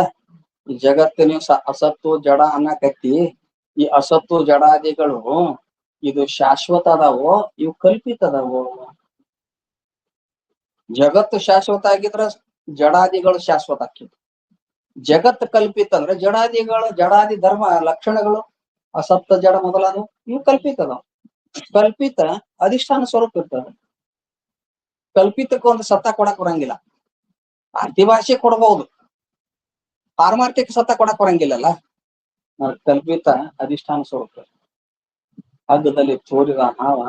ಈ ಜಗತ್ತು ನೀವು ಅಸತ್ತು ಜಡ ಅನ್ನಕತ್ತಿ, ಈ ಅಸತ್ತು ಜಡಾದಿಗಳು ಇದು ಶಾಶ್ವತ ಅದಾವೋ ಇವು ಕಲ್ಪಿತ ಅದಾವೋ? ಜಗತ್ತು ಶಾಶ್ವತ ಆಗಿದ್ರ ಜಡಾದಿಗಳು ಶಾಶ್ವತ ಆಕ್ಕಿತ್ತು. ಜಗತ್ ಕಲ್ಪಿತ ಅಂದ್ರೆ ಜಡಾದಿ ಧರ್ಮ ಲಕ್ಷಣಗಳು ಅಸತ್ತ ಜಡ ಮೊದಲಾದವು ಇವು ಕಲ್ಪಿತ ಅದಾವ. ಕಲ್ಪಿತ ಅಧಿಷ್ಠಾನ ಸ್ವರೂಪ ಇರ್ತದೆ. ಕಲ್ಪಿತಕ್ಕೆ ಒಂದು ಸತ್ತ ಕೊಡಕ್ ಬರಂಗಿಲ್ಲ. ಅತಿಭಾಷೆ ಕೊಡಬಹುದು, ಪಾರಮಾರ್ಥಿಕ ಸತ್ತ ಕೊಡಕ್ ಬರಂಗಿಲ್ಲಲ್ಲ. ಕಲ್ಪಿತ ಅಧಿಷ್ಠಾನ ಸ್ವರೂಪ. ಹಗ್ಗದಲ್ಲಿ ತೋರಿದ ಹಾವ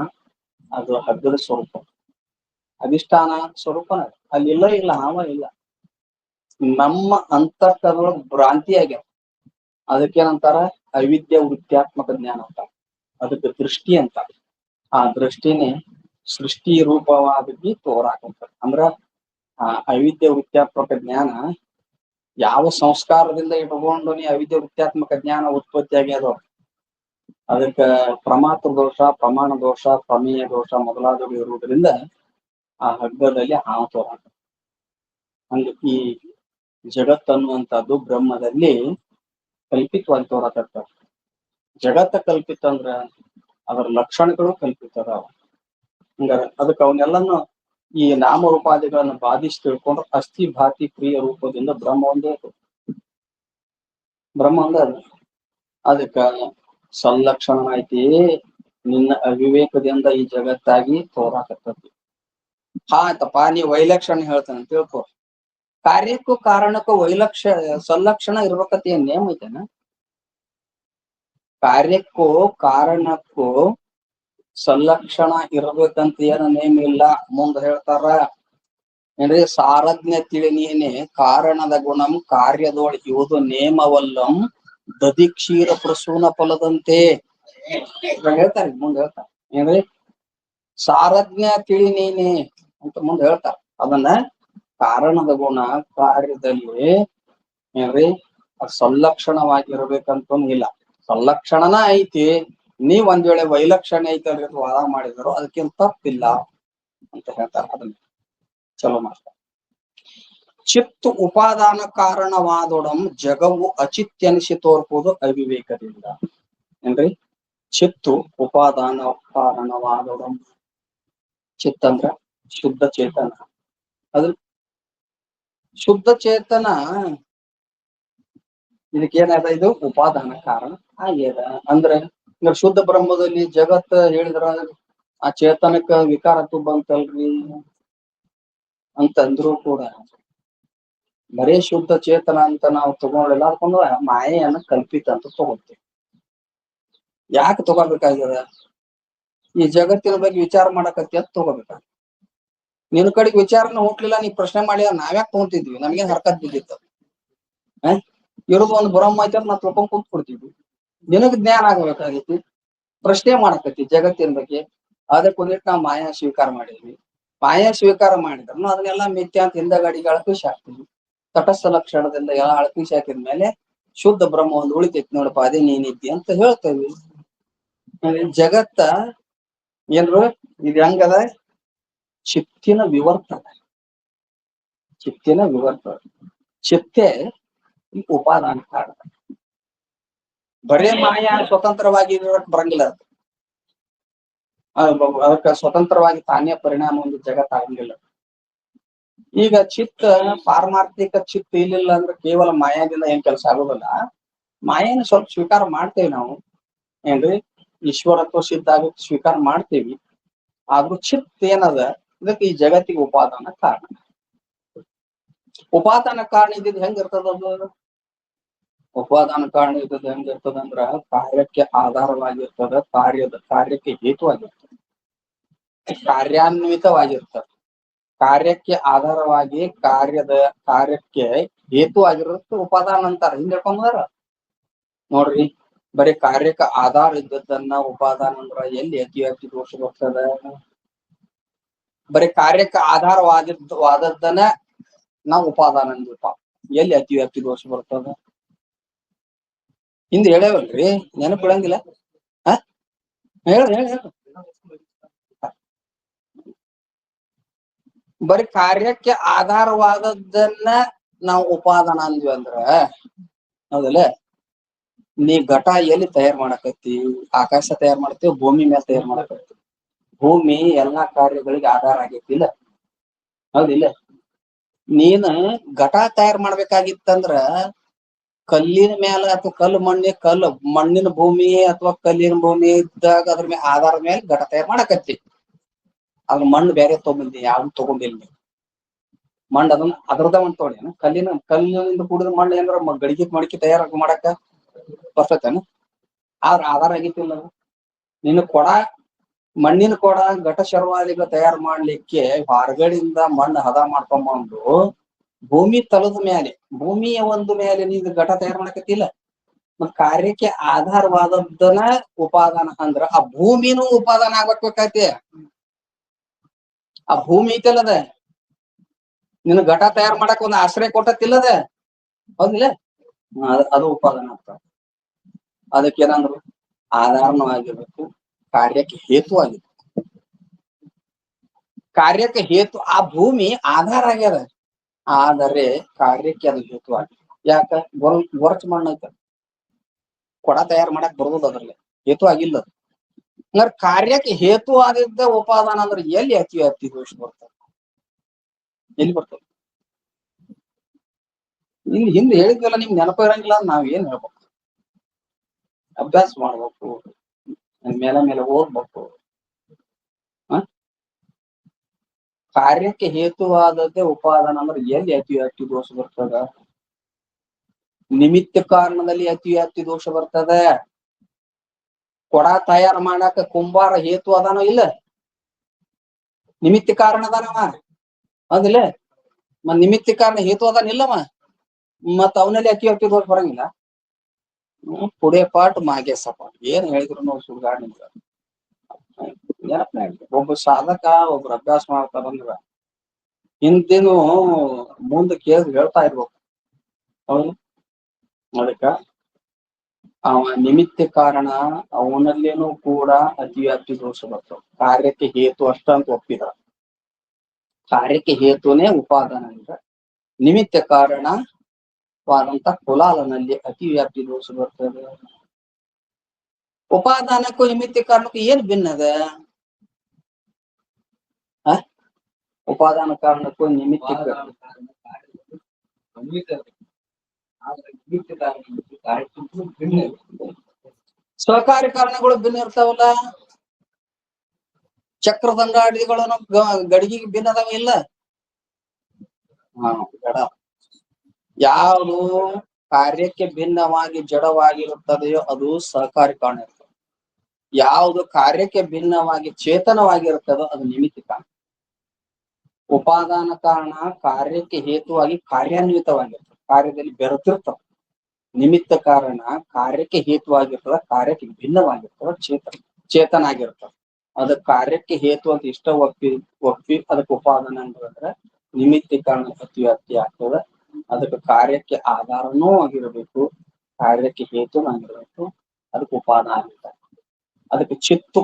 ಅದು ಹಗ್ಗದ ಸ್ವರೂಪ. ಅಧಿಷ್ಠಾನ ಸ್ವರೂಪನ ಅಲ್ಲಿ ಇಲ್ಲ ಹಾವ ಇಲ್ಲ. ನಮ್ಮ ಅಂತಃಕರಣದೊಳಗೆ ಭ್ರಾಂತಿ ಆಗ್ಯಾವ. ಅದಕ್ಕೇನಂತಾರ ಅವಿದ್ಯ ವೃತ್ಯಾತ್ಮಕ ಜ್ಞಾನ ಅಂತ. ಅದಕ್ಕೆ ದೃಷ್ಟಿ ಅಂತ. ಆ ದೃಷ್ಟಿನೇ ಸೃಷ್ಟಿ ರೂಪವಾಗಿ ತೋರಾಕಂತ. ಅಂದ್ರ ಆ ಅವಿದ್ಯ ವೃತ್ಯಾತ್ಮಕ ಜ್ಞಾನ ಯಾವ ಸಂಸ್ಕಾರದಿಂದ ಇಟ್ಕೊಂಡು ನೀ ಅವಿದ್ಯ ವೃತ್ಯಾತ್ಮಕ ಜ್ಞಾನ ಉತ್ಪತ್ತಿ ಆಗ್ಯದೋ ಅದಕ್ಕ ಪ್ರಮಾತ್ರ ದೋಷ, ಪ್ರಮಾಣ ದೋಷ, ಪ್ರಮೇಯ ದೋಷ ಮೊದಲಾದವು ಇರುವುದರಿಂದ ಆ ಹಗ್ಗದಲ್ಲಿ ಹಾವು ತೋರಾಕ. ಹಂಗ ಈ ಜಗತ್ತನ್ನುವಂಥದ್ದು ಬ್ರಹ್ಮದಲ್ಲಿ ಕಲ್ಪಿತವಾಗಿ ತೋರಾಕತ್ತ. ಜಗತ್ತ ಕಲ್ಪಿತ ಅಂದ್ರ ಅದರ ಲಕ್ಷಣಗಳು ಕಲ್ಪಿತ ಅದಾವ. ಹಂಗಾರ ಅದಕ್ಕೆ ಅವನ್ನೆಲ್ಲನ್ನು ಈ ನಾಮರೂಪಾದಿಗಳನ್ನ ಬಾಧಿಸಿ ತಿಳ್ಕೊಂಡ್ರೆ ಅಸ್ಥಿ ಭಾತಿ ಪ್ರಿಯ ರೂಪದಿಂದ ಬ್ರಹ್ಮ ಒಂದೇ ಅದ. ಅದಕ್ಕ ಸಂಲಕ್ಷಣ ಐತಿ ನಿನ್ನ ಅವಿವೇಕದಿಂದ ಈ ಜಗತ್ತಾಗಿ ತೋರಾಕತ್ತತಿ. ಆಯ್ತಪ್ಪ ನೀ ವೈಲಕ್ಷಣ ಹೇಳ್ತಾನೆ ತಿಳ್ಕೊ. ಕಾರ್ಯಕ್ಕೂ ಕಾರಣಕ್ಕೂ ಸಂಲಕ್ಷಣ ಇರ್ಬೇಕಂತ ಏನ್ ನೇಮ ಐತೆನ? ಕಾರ್ಯಕ್ಕೂ ಕಾರಣಕ್ಕೂ ಸಂಲಕ್ಷಣ ಇರ್ಬೇಕಂತ ಏನು ನೇಮ ಇಲ್ಲ. ಮುಂದ್ ಹೇಳ್ತಾರ ಏನ್ರಿ, ಸಾರಜ್ಞ ತಿಳಿನೇನೆ ಕಾರಣದ ಗುಣಂ ಕಾರ್ಯದೋಳ ಇವುದು ನೇಮವಲ್ಲಂ ದಧಿಕ್ಷೀರ ಪ್ರಸೂನ ಫಲದಂತೆ ಹೇಳ್ತಾರೆ. ಮುಂದೆ ಹೇಳ್ತಾರೆ ಏನ್ರಿ, ಸಾರಜ್ಞ ತಿಳಿನೇನೆ ಅಂತ ಮುಂದೆ ಹೇಳ್ತಾರ. ಅದನ್ನ ಕಾರಣದ ಗುಣ ಕಾರ್ಯದಲ್ಲಿ ಏನ್ರಿ ಸಂಲಕ್ಷಣವಾಗಿರ್ಬೇಕಂತ ಇಲ್ಲ. ಸಂಲಕ್ಷಣನ ಐತಿ. ನೀವ್ ಒಂದ್ ವೇಳೆ ವೈಲಕ್ಷಣ್ಯ ಐತಿ ಅಂತ ವಾದ ಮಾಡಿದ್ರು ಅದಕ್ಕಿಂತ ತಪ್ಪಿಲ್ಲ ಅಂತ ಹೇಳ್ತಾರ. ಅದನ್ನ ಚಲೋ ಮಾಡ್ತಾರೆ. ಚಿತ್ತು ಉಪಾದಾನ ಕಾರಣವಾದೊಡಂ ಜಗವು ಅಚಿತ್ಯನಿಸಿ ತೋರ್ಪುವುದು ಅವಿವೇಕದಿಂದ. ಏನ್ರಿ, ಚಿತ್ತು ಉಪಾದಾನ ಕಾರಣವಾದೊಡಂ. ಚಿತ್ತ ಅಂದ್ರ ಶುದ್ಧ ಚೇತನ. ಅದು ಶುದ್ಧ ಚೇತನ ಇದಕ್ಕೇನದ, ಇದು ಉಪಾದಾನ ಕಾರಣ ಆಗ್ಯದ. ಅಂದ್ರೆ ಶುದ್ಧ ಬ್ರಹ್ಮದಲ್ಲಿ ಜಗತ್ ಹೇಳಿದ್ರ ಆ ಚೇತನಕ್ಕ ವಿಕಾರತ್ವ ಬಂತಲ್ರಿ ಅಂತಂದ್ರು ಕೂಡ ಬರೇ ಶುದ್ಧ ಚೇತನ ಅಂತ ನಾವು ತಗೊಂಡಿಲ್ಲ. ಅದಕ್ಕೊಂದು ಮಾಯೆಯನ್ನ ಕಲ್ಪಿತ ಅಂತ ತಗೋತೀವಿ. ಯಾಕೆ ತಗೋಬೇಕಾಗ್ಯದ? ಈ ಜಗತ್ತಿನ ಬಗ್ಗೆ ವಿಚಾರ ಮಾಡಕತ್ತಿ ಅಂತ ತಗೋಬೇಕಾಗ. ನಿನ್ ಕಡೆಗೆ ವಿಚಾರನ ಹುಟ್ಲಿಲ್ಲ, ನೀ ಪ್ರಶ್ನೆ ಮಾಡಿದ ನಾವ್ಯಾಕೆ ತಗೊಂತಿದ್ವಿ? ನಮ್ಗೇನ್ ಹರ್ಕತ್ ಬಿದ್ದಿತ್ತು? ಇರೋದು ಒಂದು ಬ್ರಹ್ಮ ಐತೆ ನಾವು ತಿಳ್ಕೊಂಡ್ ಕೂತ್ಕೊಡ್ತೀವಿ. ನಿನಗ್ ಜ್ಞಾನ ಆಗ್ಬೇಕಾಗೈತಿ, ಪ್ರಶ್ನೆ ಮಾಡಕತ್ತಿ ಜಗತ್ತಿನ ಬಗ್ಗೆ. ಅದಕ್ಕೆ ಒಂದಿಟ್ಟು ನಾವು ಮಾಯಾ ಸ್ವೀಕಾರ ಮಾಡಿದ್ವಿ. ಮಾಯಾ ಸ್ವೀಕಾರ ಮಾಡಿದ್ರು ಅದನ್ನೆಲ್ಲ ಮಿಥ್ಯಾ ಅಂತ ಹಿಂದಗಡಿಗೆ ಅಳಪಿಸಿ ಹಾಕ್ತೀವಿ. ತಟಸ್ಥ ಲಕ್ಷಣದಿಂದ ಎಲ್ಲ ಅಳಪಿಸಿ ಹಾಕಿದ್ಮೇಲೆ ಶುದ್ಧ ಬ್ರಹ್ಮ ಒಂದು ಉಳಿತೈತಿ ನೋಡಪ್ಪ, ಅದೇ ನೀನಿದ್ದಿ ಅಂತ ಹೇಳ್ತೇವಿ. ಜಗತ್ತ ಏನ್ರು ಇದು ಹೆಂಗದ? ಚಿತ್ತಿನ ವಿವರ್ತನ. ಚಿತ್ತಿನ ವಿವರ್ತನ. ಚಿತ್ತೆ ಉಪಾದಾನ ಕಾರಣ. ಬರೇ ಮಾಯಾ ಸ್ವತಂತ್ರವಾಗಿ ಬರಂಗಿಲ್ಲ. ಅದಕ್ಕೆ ಸ್ವತಂತ್ರವಾಗಿ ತಾನೇ ಪರಿಣಾಮ ಒಂದು ಜಗತ್ತಾಗಂಗಿಲ್ಲ. ಈಗ ಚಿತ್ತ ಪಾರಮಾರ್ಥಿಕ ಚಿತ್ತ ಇಲ್ಲಿಲ್ಲ ಅಂದ್ರೆ ಕೇವಲ ಮಾಯಾದಿಂದ ಏನ್ ಕೆಲಸ ಆಗೋದಿಲ್ಲ. ಮಾಯನ ಸ್ವಲ್ಪ ಸ್ವೀಕಾರ ಮಾಡ್ತೇವೆ ನಾವು. ಏನ್ರಿ, ಈಶ್ವರತ್ವ ಸಿದ್ಧ ಆಗೋಕ್ ಸ್ವೀಕಾರ ಮಾಡ್ತೇವಿ. ಆದ್ರೂ ಚಿತ್ತ ಏನದ, ಇದಕ್ಕೆ ಈ ಜಗತ್ತಿಗೆ ಉಪಾದಾನ ಕಾರಣ. ಉಪಾದಾನ ಕಾರಣ ಇದ್ದಿದ್ದು ಹೆಂಗಿರ್ತದ? ಉಪಾದಾನ ಕಾರಣ ಇದ್ದದ್ದು ಹೆಂಗಿರ್ತದಂದ್ರ ಕಾರ್ಯಕ್ಕೆ ಆಧಾರವಾಗಿರ್ತದ, ಕಾರ್ಯಕ್ಕೆ ಹೇತುವಾಗಿರ್ತದೆ, ಕಾರ್ಯಾನ್ವಿತವಾಗಿರ್ತದೆ. ಕಾರ್ಯಕ್ಕೆ ಆಧಾರವಾಗಿ ಕಾರ್ಯಕ್ಕೆ ಹೇತು ಆಗಿರುತ್ತೆ ಉಪಾದಾನ ಅಂತಾರ. ಹಿಂದೆ ಹೇಳ್ಕೊಂಬಾರ ನೋಡ್ರಿ, ಬರೀ ಕಾರ್ಯಕ್ಕೆ ಆಧಾರ ಇದ್ದದ್ದನ್ನ ಉಪಾದಾನ ಅಂದ್ರ ಎಲ್ಲಿ ಅತಿವ್ಯಾಪ್ತಿ ದೋಷ ಬರ್ತದ? ಬರೀ ಕಾರ್ಯಕ್ಕೆ ಆಧಾರವಾದದ್ದನ್ನ ನಾವು ಉಪಾದಾನ ಅಂದ್ರಪ್ಪ, ಎಲ್ಲಿ ಅತಿವ್ಯಾಪ್ತಿ ದೋಷ ಬರ್ತದ? ಹಿಂದೆ ಹೇಳೇವಲ್ರಿ, ನೆನಪು ಬಿಡಂಗಿಲ್ಲ. ಹೇಳ ಬರೀ ಕಾರ್ಯಕ್ಕೆ ಆಧಾರವಾದದ್ದನ್ನ ನಾವು ಉಪಾದಾನ ಅಂದ್ವಿ ಅಂದ್ರ ಹೌದಲ್ಲ. ನೀ ಘಟ ಎಲ್ಲಿ ತಯಾರು ಮಾಡಕತ್ತಿ? ಆಕಾಶ ತಯಾರು ಮಾಡ್ತೀವಿ, ಭೂಮಿ ಮೇಲೆ ತಯಾರು ಮಾಡಕತ್ತಿ. ಭೂಮಿ ಎಲ್ಲಾ ಕಾರ್ಯಗಳಿಗೆ ಆಧಾರ ಆಗೈತಿಲ್ಲ, ಹೌದಿಲ್ಲ? ನೀನ್ ಘಟ ತಯಾರು ಮಾಡ್ಬೇಕಾಗಿತ್ತಂದ್ರ ಕಲ್ಲಿನ ಮೇಲೆ ಅಥವಾ ಕಲ್ಲು ಮಣ್ಣಿನ ಭೂಮಿ ಅಥವಾ ಕಲ್ಲಿನ ಭೂಮಿ ಇದ್ದಾಗ ಅದ್ರ ಮೇಲೆ ಆಧಾರ ಮೇಲೆ ಘಟ ತಯಾರು ಮಾಡಕತ್ತಿ. ಅದ್ರ ಮಣ್ಣು ಬೇರೆ ತಗೊಂಡಿ, ಯಾವ್ದು ತಗೊಂಡಿಲ್ಲ. ಮಣ್ಣು ಅದ್ರದ ಒಂದು ತಗೊಂಡಿ. ಕಲ್ಲಿನಿಂದ ಕೂಡಿದ ಮಣ್ಣು ಏನಾರ ಗಡಿಗೆ ಮಡಿಕೆ ತಯಾರು ಮಾಡಕ ಬರ್ತೇನ? ಆದ್ರ ಆಧಾರ ಆಗೈತಿಲ್ಲ. ನಿನ್ನ ಕೊಡ, ಮಣ್ಣಿನ ಕೊಡ ಘಟ ಶರ್ವಾದಿಗಳು ತಯಾರು ಮಾಡ್ಲಿಕ್ಕೆ ಹೊರಗಡೆಯಿಂದ ಮಣ್ಣು ಹದ ಮಾಡ್ಕೊಂಬಂದು ಭೂಮಿ ತಲದ ಮೇಲೆ, ಭೂಮಿಯ ಒಂದು ಮೇಲೆ ನೀನು ಘಟ ತಯಾರು ಮಾಡಕತ್ತಿಲ್ಲ. ಮತ್ ಕಾರ್ಯಕ್ಕೆ ಆಧಾರವಾದದ್ದನ್ನ ಉಪಾದಾನ ಅಂದ್ರ ಆ ಭೂಮಿನೂ ಉಪಾದಾನ ಆಗ್ಬೇಕಾಯ್ತಿ. ಆ ಭೂಮಿ ಐತಲ್ಲದ ನಿನ್ನ ಘಟ ತಯಾರು ಮಾಡಕ್ ಒಂದು ಆಶ್ರಯ ಕೊಟ್ಟತಿಲ್ಲದ, ಹೌದಿಲ್ಲ? ಅದು ಉಪಾದಾನ ಆಗ್ತದೆ. ಅದಕ್ಕೇನಂದ್ರು ಆಧಾರನೂ ಆಗಿರ್ಬೇಕು, ಕಾರ್ಯಕ್ಕೆ ಹೇತು ಆಗಿರ್ಬೇಕು. ಕಾರ್ಯಕ್ಕೆ ಹೇತು ಆ ಭೂಮಿ ಆಧಾರ ಆಗ್ಯದ, ಆದರೆ ಕಾರ್ಯಕ್ಕೆ ಅದು ಹೇತು ಆಗಿದೆ. ಯಾಕ? ಗೊರಚ್ ಮಣ್ಣು ಐತ, ಕೊಡ ತಯಾರು ಮಾಡಕ್ ಬರುವುದು ಅದ್ರಲ್ಲಿ, ಹೇತು ಆಗಿಲ್ಲ. ಅಂದ್ರೆ ಕಾರ್ಯಕ್ಕೆ ಹೇತು ಆಗಿದ್ದ ಉಪಾದಾನ ಅಂದ್ರೆ ಎಲ್ಲಿ ಅತಿ ದೋಷ ಬರ್ತದೆ? ಎಲ್ಲಿ ಬರ್ತದೆ? ಇಲ್ಲಿ ಹಿಂದೆ ಹೇಳಿದ್ವಲ್ಲ, ನಿಮ್ಗೆ ನೆನಪ ಇರಂಗಿಲ್ಲ. ನಾವ್ ಏನ್ ಹೇಳ್ಬೇಕು? ಅಭ್ಯಾಸ ಮಾಡ್ಬೇಕು, ಮೇಲೆ ಓದ್ಬೇಕು. ಕಾರ್ಯಕ್ಕೆ ಹೇತುವಾದದ್ದೇ ಉಪಾದಾನ ಅಂದ್ರೆ ಎಲ್ಲಿ ಅತಿ ದೋಷ ಬರ್ತದ? ನಿಮಿತ್ತ ಕಾರಣದಲ್ಲಿ ಅತಿ ದೋಷ ಬರ್ತದ. ಕೊಡ ತಯಾರು ಮಾಡಾಕ ಕುಂಬಾರ ಹೇತು ಅದಾನೋ ಇಲ್ಲ? ನಿಮಿತ್ತ ಕಾರಣ ಅದಾನವ, ಹೌದಿಲ್ಲ? ನಿಮಿತ್ತ ಕಾರಣ ಹೇತು ಅದಾನಿಲ್ಲವ, ಮತ್ ಅವನಲ್ಲಿ ಅತಿ ದೋಷ ಬರಂಗಿಲ್ಲ. ಪುಡೆ ಪಾಟ್ ಮಾಗೆ ಸಪಾಟ್, ಏನ್ ಹೇಳಿದ್ರು ನಾವು ಸುಳ್ಗಾಡಿಲ್ಲ. ಒಬ್ಬ ಸಾಧಕ ಒಬ್ರು ಅಭ್ಯಾಸ ಮಾಡ್ತಾರಂದ್ರ ಹಿಂದಿನು ಮುಂದೆ ಕೇಳಿ ಹೇಳ್ತಾ ಇರ್ಬೇಕು, ಹೌದು? ಅದಕ್ಕ ಅವ ನಿಮಿತ್ತ ಕಾರಣ ಅವನಲ್ಲೇನೂ ಕೂಡ ಅತಿ ದೋಷ ಬರ್ತವೆ. ಕಾರ್ಯಕ್ಕೆ ಹೇತು ಅಷ್ಟ ಅಂತ ಒಪ್ಪಿದ. ಕಾರ್ಯಕ್ಕೆ ಹೇತುನೇ ಉಪಾದಾನ ಅಂದ್ರೆ ನಿಮಿತ್ತ ಕಾರಣವಾದಂತ ಕುಲಾಲನಲ್ಲಿ ಅತಿ ದೋಷ ಬರ್ತದೆ. ಉಪಾದಾನಕ್ಕೂ ನಿಮಿತ್ತ ಕಾರಣಕ್ಕೂ ಏನ್ ಭಿನ್ನದ? ಉಪಾದಾನ ಕಾರಣಕ್ಕೂ ನಿಮಿತ್ತ ಸಹಕಾರಿ ಕಾರಣಗಳು ಭಿನ್ನ ಇರ್ತಾವಲ್ಲ. ಚಕ್ರದಂಗಾಡಿಗಳನ್ನು ಗಡಿಗೆಗೆ ಭಿನ್ನ ಅದಾವ ಇಲ್ಲ? ಯಾವುದು ಕಾರ್ಯಕ್ಕೆ ಭಿನ್ನವಾಗಿ ಜಡವಾಗಿರುತ್ತದೆಯೋ ಅದು ಸಹಕಾರಿ ಕಾರಣ ಇರ್ತದೆ. ಯಾವುದು ಕಾರ್ಯಕ್ಕೆ ಭಿನ್ನವಾಗಿ ಚೇತನವಾಗಿರುತ್ತದೋ ಅದು ನಿಮಿತ್ತ ಕಾರಣ. ಉಪಾದಾನ ಕಾರಣ ಕಾರ್ಯಕ್ಕೆ ಹೇತುವಾಗಿ ಕಾರ್ಯಾನ್ವಿತವಾಗಿರ್ತದೆ, ಕಾರ್ಯದಲ್ಲಿ ಬೆರೆತಿರ್ತದೆ. ನಿಮಿತ್ತ ಕಾರಣ ಕಾರ್ಯಕ್ಕೆ ಹೇತುವಾಗಿರ್ತದ, ಕಾರ್ಯಕ್ಕೆ ಭಿನ್ನವಾಗಿರ್ತದ, ಚೇತನ ಆಗಿರ್ತದೆ. ಅದ ಕಾರ್ಯಕ್ಕೆ ಹೇತು ಅಂತ ಇಷ್ಟ ಒಪ್ಪಿ ಅದಕ್ಕೆ ಉಪಾದಾನ ಅಂತಂದ್ರೆ ನಿಮಿತ್ತ ಕಾರಣ ಅತಿ ಆಗ್ತದೆ. ಅದಕ್ಕೆ ಕಾರ್ಯಕ್ಕೆ ಆಧಾರನೂ ಆಗಿರಬೇಕು, ಕಾರ್ಯಕ್ಕೆ ಹೇತು ಆಗಿರ್ಬೇಕು, ಅದಕ್ಕೆ ಉಪಾದಾನ ಆಗಿರ್ತಾರೆ. ಅದಕ್ಕೆ ಚಿತ್ತು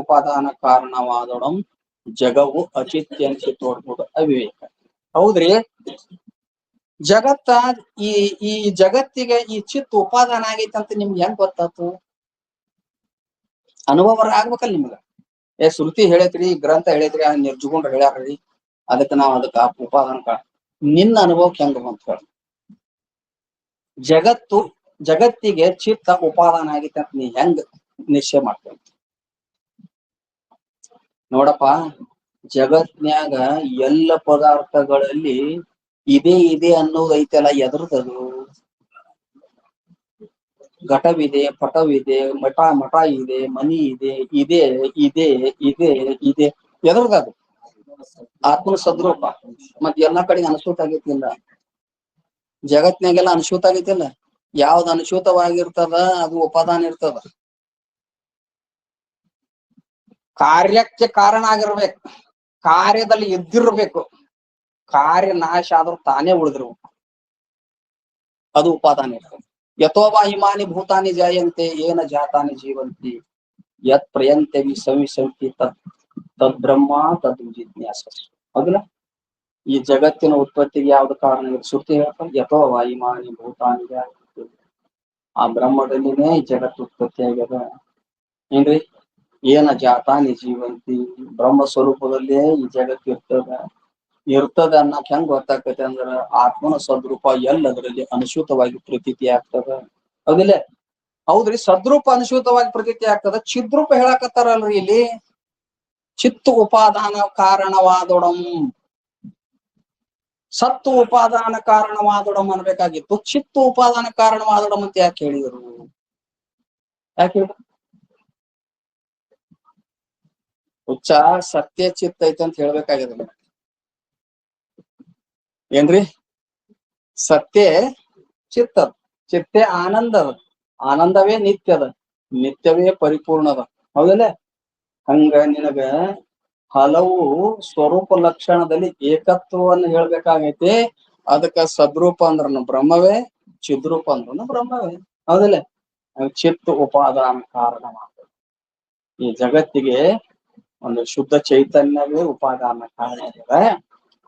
ಉಪಾದಾನ ಕಾರಣವಾದೊಡಂ ಜಗವು ಅಚಿತ್ಯ ಅಂತ ತೋರ್ಬೋದು ಅವಿವೇಕ. ಹೌದ್ರಿ, ಜಗತ್ತ ಈ ಜಗತ್ತಿಗೆ ಈ ಚಿತ್ತು ಉಪಾದಾನ ಆಗೈತೆ ಅಂತ ನಿಮ್ಗೆ ಹೆಂಗ್ ಗೊತ್ತಾತು? ಅನುಭವ ಆಗ್ಬೇಕಲ್ಲ ನಿಮ್ಗ. ಶ್ರುತಿ ಹೇಳೈತ್ರಿ, ಗ್ರಂಥ ಹೇಳೈತ್ರಿ, ನಿರ್ಜುಗೊಂಡ್ರ ಹೇಳ್ಯಾರ್ರಿ, ಅದಕ್ಕೆ ನಾವ್ ಅದಕ್ಕೆ ಉಪಾದಾನ ನಿನ್ನ ಅನುಭವಕ್ಕೆ ಹೆಂಗ ಅಂತ ಹೇಳ. ಜಗತ್ತಿಗೆ ಚಿತ್ತ ಉಪಾದಾನ ಆಗೈತೆ ಅಂತ ನೀ ಹೆಂಗ್ ನಿಶ್ಚಯ ಮಾಡ್ತೇವೆ? ನೋಡಪ್ಪ, ಜಗತ್ನ್ಯಾಗ ಎಲ್ಲ ಪದಾರ್ಥಗಳಲ್ಲಿ ಇದೆ ಅನ್ನೋದು ಐತಲ್ಲ, ಎದ್ರದದು? ಘಟವಿದೆ, ಪಟವಿದೆ, ಮಠ ಇದೆ, ಮನಿ ಇದೆ, ಎದ್ರದದು? ಆತ್ಮನ ಸದ್ರೂಪ. ಮತ್ ಎಲ್ಲಾ ಕಡೆಗೆ ಅನುಸೂತ ಆಗೈತಿಲ್ಲ? ಜಗತ್ನಾಗೆಲ್ಲ ಅನುಸೂತ ಆಗೈತಿಲ್ಲ? ಯಾವ್ದು ಅನುಸೂತವಾಗಿರ್ತದ ಅದು ಉಪಾದಾನ ಇರ್ತದ. ಕಾರ್ಯಕ್ಕೆ ಕಾರಣ ಆಗಿರ್ಬೇಕು, ಕಾರ್ಯದಲ್ಲಿ ಎದ್ದಿರ್ಬೇಕು, ಕಾರ್ಯ ನಾಶ ಆದ್ರೂ ತಾನೇ ಉಳಿದಿರ್ಬೇಕು, ಅದು ಉಪಾದಾನ ಇರ್ತದೆ. ಯಥೋವಾ ಹಿಮಾನಿ ಭೂತಾನಿ ಜಾಯಂತೆ ಏನ ಜಾತಾನಿ ಜೀವಂತಿ ಯತ್ ಪ್ರಯಂತೆ ವಿಸಂತಿ ತತ್ ತದ್ ಬ್ರಹ್ಮ ತದ್ ಜಿಜ್ಞಾಸ. ಹೌದಿಲ್ಲ? ಈ ಜಗತ್ತಿನ ಉತ್ಪತ್ತಿಗೆ ಯಾವ್ದು ಕಾರಣ? ಶ್ರುತಿ ಹೇಳ್ತಾರೆ ಯಥೋ ವಾಯುಮಾನಿ ಭೂತಾನಿ. ಆ ಬ್ರಹ್ಮದಲ್ಲಿನೇ ಈ ಜಗತ್ತು ಉತ್ಪತ್ತಿ ಆಗ್ಯದ. ಏನ್ರಿ? ಏನ ಜಾತಾನಿ ಜೀವಂತಿ, ಬ್ರಹ್ಮ ಸ್ವರೂಪದಲ್ಲೇ ಈ ಜಗತ್ತು ಇರ್ತದ ಅನ್ನಕ್ ಹೆಂಗ್ ಗೊತ್ತಾಗ್ತೈತೆ ಅಂದ್ರ ಆತ್ಮನ ಸದ್ರೂಪ ಎಲ್ಲದರಲ್ಲಿ ಅನುಸೂತವಾಗಿ ಪ್ರತೀತಿ ಆಗ್ತದ. ಹೌದಿಲ್ಲ? ಹೌದ್ರಿ, ಸದ್ರೂಪ ಅನುಸೂತವಾಗಿ ಪ್ರತೀತಿ ಆಗ್ತದ. ಚಿದ್ರೂಪ ಹೇಳಕತ್ತಾರಲ್ರಿ ಇಲ್ಲಿ. ಚಿತ್ತು ಉಪಾದಾನ ಕಾರಣವಾದೊಡಂ, ಸತ್ತು ಉಪಾದಾನ ಕಾರಣವಾದೊಡಂ ಅನ್ಬೇಕಾಗಿತ್ತು. ಚಿತ್ತು ಉಪಾದಾನ ಕಾರಣವಾದೊಡಂ ಅಂತ ಯಾಕೆ ಹೇಳಿದರು? ಯಾಕೆ ಹೇಳಿದ್ರು? ಹುಚ್ಚ ಸತ್ಯ ಚಿತ್ತ ಐತೆ ಅಂತ ಹೇಳ್ಬೇಕಾಗಿದೆ. ಏನ್ರಿ? ಸತ್ಯ ಚಿತ್ತದ, ಚಿತ್ತೆ ಆನಂದದ, ಆನಂದವೇ ನಿತ್ಯದ, ನಿತ್ಯವೇ ಪರಿಪೂರ್ಣದ. ಹೌದಲ್ಲ? ಹಂಗ ನಿನಗ ಹಲವು ಸ್ವರೂಪ ಲಕ್ಷಣದಲ್ಲಿ ಏಕತ್ವವನ್ನು ಹೇಳ್ಬೇಕಾಗೈತಿ. ಅದಕ್ಕ ಸದ್ರೂಪ ಅಂದ್ರನು ಬ್ರಹ್ಮವೇ, ಚಿದ್ರೂಪ ಅಂದ್ರನು ಬ್ರಹ್ಮವೇ. ಹೌದಿಲ್ಲ? ಚಿತ್ತು ಉಪಾದಾನ ಕಾರಣವಾದ ಈ ಜಗತ್ತಿಗೆ ಒಂದು ಶುದ್ಧ ಚೈತನ್ಯವೇ ಉಪಾದಾನ ಕಾರಣ ಇದೆ.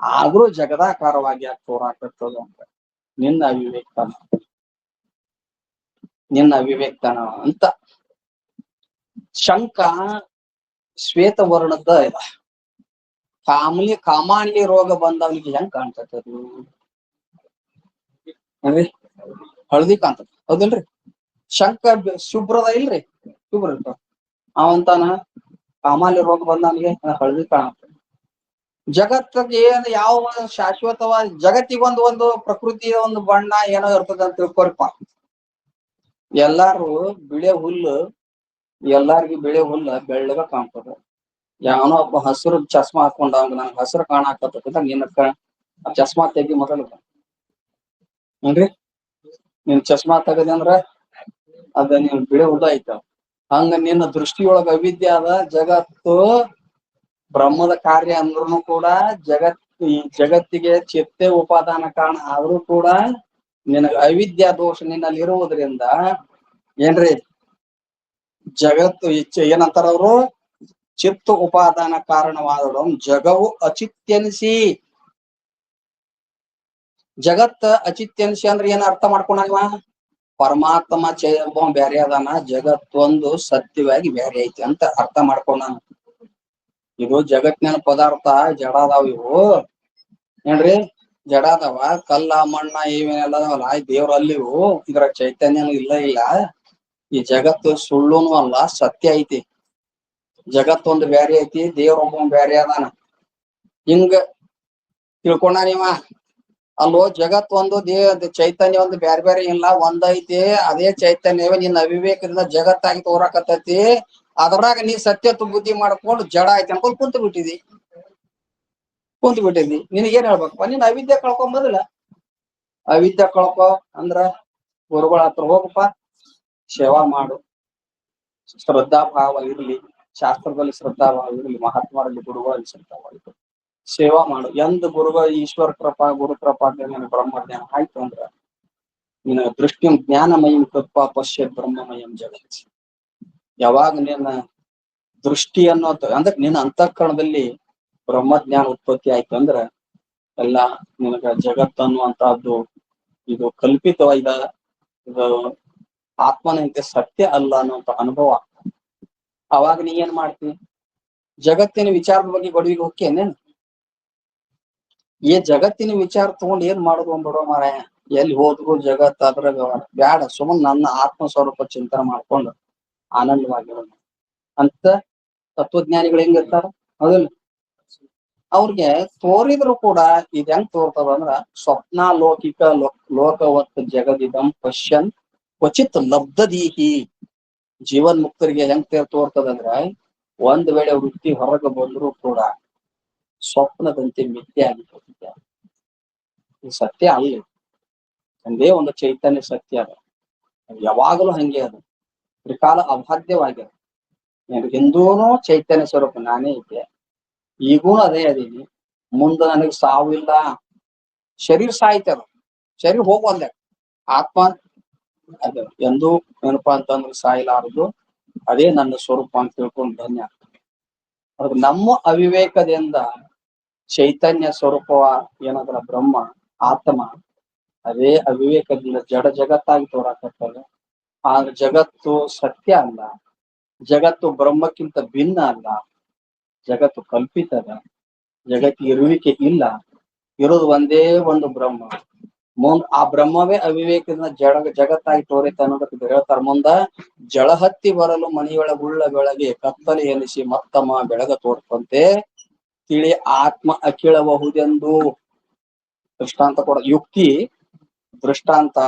ಆದ್ರೂ ಜಗದಾಕಾರವಾಗಿ ಯಾಕೆ ತೋರಾಕತ್ತದ ಅಂತ ನಿನ್ನ ಅವಿವೇಕ್ತನ, ನಿನ್ನ ಅವಿವೇಕ್ತನ ಅಂತ. ಶಂಕ ಶ್ವೇತ ವರ್ಣದ ಇದ. ಕಾಮಾಂಡಿ ರೋಗ ಬಂದವನಿಗೆ ಹೆಂಗ್ ಕಾಣ್ತೈತೆ ಅದು? ಏನ್ರಿ? ಹಳದಿ ಕಾಣ್ತದ. ಹೌದಿಲ್ರಿ? ಶಂಕ ಶುಭ್ರದ ಇಲ್ರಿ, ಶುಭ್ರ ಇರ್ತಾವ. ಅವಂತಾನ ಕಾಮಾಲಿ ರೋಗ ಬಂದವನಿಗೆ ಹಳದಿ ಕಾಣುತ್ತೆ. ಜಗತ್ತಿಗೆ ಏನ್ ಯಾವ ಶಾಶ್ವತವಾದ ಜಗತ್ತಿಗೊಂದು ಒಂದು ಪ್ರಕೃತಿಯ ಒಂದು ಬಣ್ಣ ಏನೋ ಇರ್ತದ ಅಂತ ತಿಳ್ಕೊರಿಪ್ಪ. ಎಲ್ಲಾರು ಬಿಳೆ ಹುಲ್ಲು, ಎಲ್ಲಾರ್ಗಿ ಬಿಳೆ ಹುಲ್ಲ ಬೆಳ್ಳಗ ಕಾಣ್ತದ. ಯಾವನೋ ಒಬ್ಬ ಹಸಿರು ಚಸ್ಮಾ ಹಾಕೊಂಡ ನಂಗೆ ಹಸಿರು ಕಾಣಾಕತ್ತ, ನಿನ್ನ ಚಸ್ಮಾ ತೆಗಿ ಮೊದಲು. ಏನ್ರಿ? ನಿನ್ ಚಸ್ಮಾ ತೆಗದಿ ಅಂದ್ರ ಅದ ನೀನ್ ಬಿಳೆ ಹುಲ್ಲ ಐತ. ಹಂಗ ನಿನ್ನ ದೃಷ್ಟಿಯೊಳಗ ಅವಿದ್ಯೆ ಅದ. ಜಗತ್ತು ಬ್ರಹ್ಮದ ಕಾರ್ಯ ಅಂದ್ರೂ ಕೂಡ ಈ ಜಗತ್ತಿಗೆ ಚಿತ್ತೆ ಉಪಾದಾನ ಕಾರಣ ಆದ್ರೂ ಕೂಡ ನಿನಗ ಅವಿದ್ಯಾ ದೋಷ ನಿನ್ನಲ್ಲಿ ಇರುವುದರಿಂದ ಏನ್ರಿ ಜಗತ್ತು ಏನಂತಾರ ಅವರು? ಚಿತ್ತು ಉಪಾದಾನ ಕಾರಣವಾದಳು ಜಗವು ಅಚಿತ್ಯನಿಸಿ. ಜಗತ್ತ ಅಚಿತ್ಯನಿಸಿ ಅಂದ್ರೆ ಏನ್ ಅರ್ಥ ಮಾಡ್ಕೊಂಡಲ್ವಾ? ಪರಮಾತ್ಮ ಬ್ಯಾರೆ ಅದಾನ, ಜಗತ್ತೊಂದು ಸತ್ಯವಾಗಿ ಬ್ಯಾರೆ ಐತಿ ಅಂತ ಅರ್ಥ ಮಾಡ್ಕೊಂಡ. ಇದು ಜಗತ್ತಿನ ಪದಾರ್ಥ ಜಡ ಅದಾವ. ಇವು ಏನ್ರಿ? ಜಡ ಅದಾವ. ಕಲ್ಲ ಮಣ್ಣ ಇವೇನೆಲ್ಲದಾವಲ್ಲ ದೇವ್ರ ಅಲ್ಲಿವು. ಇದ್ರ ಚೈತನ್ಯನು ಇಲ್ಲ. ಈ ಜಗತ್ತು ಸುಳ್ಳುನು ಅಲ್ಲ, ಸತ್ಯ ಐತಿ. ಜಗತ್ತೊಂದು ಬ್ಯಾರೆ ಐತಿ, ದೇವ್ರೊಬ್ಬ ಬ್ಯಾರೆ ಅದಾನ. ಹಿಂಗ ತಿಳ್ಕೊಂಡ ನೀವ. ಅಲ್ಲೋ ಜಗತ್ ಒಂದು ಚೈತನ್ಯ ಒಂದು ಬ್ಯಾರೆ ಬ್ಯಾರೆ ಇಲ್ಲ, ಒಂದೈತಿ. ಅದೇ ಚೈತನ್ಯವೇ ನಿನ್ನ ಅವಿವೇಕದಿಂದ ಜಗತ್ತಾಗಿ ತೋರಾಕತ್ತೈತಿ. ಅದ್ರಾಗ ನೀ ಸತ್ಯತ್ವ ಬುದ್ಧಿ ಮಾಡ್ಕೊಂಡು ಜಡ ಐತಿ ಅನ್ಕೊಂಡು ಕುಂತು ಬಿಟ್ಟಿದಿ. ನಿನಗೇನ್ ಹೇಳ್ಬೇಕಪ್ಪ? ನೀನ್ ಅವಿದ್ಯೆ ಕಳ್ಕೊಂಬದಿಲ್ಲ. ಅವಿದ್ಯೆ ಕಳ್ಕೊ ಅಂದ್ರ ಗುರುಗಳ ಹತ್ರ ಹೋಗಪ್ಪ, ಸೇವಾ ಮಾಡು. ಶ್ರದ್ಧಾ ಭಾವ ಇರ್ಲಿ, ಶಾಸ್ತ್ರದಲ್ಲಿ ಶ್ರದ್ಧಾ ಭಾವ ಇರ್ಲಿ, ಮಹಾತ್ಮರಲ್ಲಿ ಗುರುಗಳಲ್ಲಿ ಶ್ರದ್ಧಾ ಭಾವ ಇರ್ಲಿ, ಸೇವಾ ಮಾಡು. ಎಂದ ಗುರುಗಳ ಈಶ್ವರ ಕೃಪಾ ಗುರು ಕೃಪಾ ಬ್ರಹ್ಮಜ್ಞಾನ ಆಯ್ತು ಅಂದ್ರ ನಿನ್ನ ದೃಷ್ಟಿ ಜ್ಞಾನಮಯಂ ಕೃಪಾ ಪಶ್ಯ ಬ್ರಹ್ಮಮಯಂ ಜಗತ್. ಯಾವಾಗ ನಿನ್ನ ದೃಷ್ಟಿ ಅನ್ನೋದು ಅಂದ್ರೆ ನಿನ್ನ ಅಂತಃಕರಣದಲ್ಲಿ ಬ್ರಹ್ಮಜ್ಞಾನ ಉತ್ಪತ್ತಿ ಆಯ್ತು ಅಂದ್ರ ಎಲ್ಲ ನಿನಗ ಜಗತ್ ಅನ್ನುವಂತಹದ್ದು ಇದು ಕಲ್ಪಿತವಾದ, ಇದು ಆತ್ಮನಂತೆ ಸತ್ಯ ಅಲ್ಲ ಅನ್ನುವಂತ ಅನುಭವ ಆಗ್ತದೆ. ಅವಾಗ ನೀ ಏನ್ ಮಾಡ್ತಿ? ಜಗತ್ತಿನ ವಿಚಾರದ ಬಗ್ಗೆ ಗೊಡವಿಗೆ ಹೋಗ್ಯೇನೇನು? ಈ ಜಗತ್ತಿನ ವಿಚಾರ ತಗೊಂಡ್ ಏನ್ ಮಾಡುದು ಬಿಡೋ ಮಾರಾಯ. ಎಲ್ಲಿ ಹೋದ್ರು ಜಗತ್ ಅದ್ರಾಗ ಬ್ಯಾಡ. ಸುಮ್ಮನೆ ನನ್ನ ಆತ್ಮ ಸ್ವರೂಪ ಚಿಂತನೆ ಮಾಡ್ಕೊಂಡು ಆನಂದವಾಗಿರೋದು ಅಂತ ತತ್ವಜ್ಞಾನಿಗಳು ಹೆಂಗಿರ್ತಾರ? ಹೌದಿಲ್ಲ? ಅವ್ರಿಗೆ ತೋರಿದ್ರು ಕೂಡ ಇದ್ ಹೆಂಗ್ ತೋರ್ತದ ಅಂದ್ರ ಸ್ವಪ್ನಾಲೌಕಿಕ ಲೋಕವತ್ ಜಗದಿದಂ ಪಶ್ಯನ್ ಕ್ವಚಿತ್ ಲಬ್ಧದೀಹಿ. ಜೀವನ್ ಮುಕ್ತರಿಗೆ ಹೆಂಗ್ ತೋರ್ತದಂದ್ರ ಒಂದ್ ವೇಳೆ ವೃತ್ತಿ ಹೊರಗೆ ಬಂದ್ರು ಕೂಡ ಸ್ವಪ್ನದಂತೆ ಮಿಥ್ಯೆ ಆಗಿರ್ತದೆ. ಇದು ಸತ್ಯ ಅಲ್ಲ. ಒಂದೇ ಒಂದು ಚೈತನ್ಯ ಸತ್ಯ ಅದ, ಯಾವಾಗಲೂ ಹಂಗೆ ಅದು ತ್ರಿಕಾಲ ಅಬಾಧ್ಯವಾಗ್ಯದ. ಹಿಂದೂನು ಚೈತನ್ಯ ಸ್ವರೂಪ ನಾನೇ ಇದ್ದೆ, ಈಗೂ ಅದೇ ಅದೀನಿ. ಮುಂದೆ ನನಗೆ ಸಾವು ಇಲ್ಲ. ಶರೀರ ಸಾಯ್ತದ, ಶರೀರ ಹೋಗುವಲ್ಲೆ. ಆತ್ಮ ಅದು ಎಂದೂ ಏನಪ್ಪಾ ಅಂತಂದ್ರೆ ಸಾಯಿಲಾರದು. ಅದೇ ನನ್ನ ಸ್ವರೂಪ ಅಂತ ತಿಳ್ಕೊಂಡು ಧನ್ಯ. ಅದು ನಮ್ಮ ಅವಿವೇಕದಿಂದ ಚೈತನ್ಯ ಸ್ವರೂಪವ ಏನಂದ್ರ ಬ್ರಹ್ಮ ಆತ್ಮ ಅದೇ ಅವಿವೇಕದಿಂದ ಜಡ ಜಗತ್ತಾಗಿ ತೋರಾಕತ್ತದ. ಆದ್ರೆ ಜಗತ್ತು ಸತ್ಯ ಅಲ್ಲ, ಜಗತ್ತು ಬ್ರಹ್ಮಕ್ಕಿಂತ ಭಿನ್ನ ಅಲ್ಲ, ಜಗತ್ತು ಕಲ್ಪಿತದ, ಜಗತ್ತಿಗೆ ಇರುವಿಕೆ ಇಲ್ಲ, ಇರೋದು ಒಂದೇ ಒಂದು ಬ್ರಹ್ಮ. ಆ ಬ್ರಹ್ಮವೇ ಅವಿವೇಕದಿಂದ ಜಗತ್ತಾಗಿ ತೋರಿತ ಅನ್ನೋದಕ್ಕೆ ಹೇಳ್ತಾರ. ಮುಂದ ಜಳ ಹತ್ತಿ ಬರಲು ಮನೆಯೊಳಗುಳ್ಳ ಬೆಳಗ್ಗೆ ಕತ್ತಲೆ ಎನಿಸಿ ಮತ್ತಮ್ಮ ಬೆಳಗ ತೋರ್ಪಂತೆ ತಿಳಿ ಆತ್ಮ ಅಖಿಳಬಹುದೆಂದು ದೃಷ್ಟಾಂತ ಕೊಡ. ಯುಕ್ತಿ, ದೃಷ್ಟಾಂತ,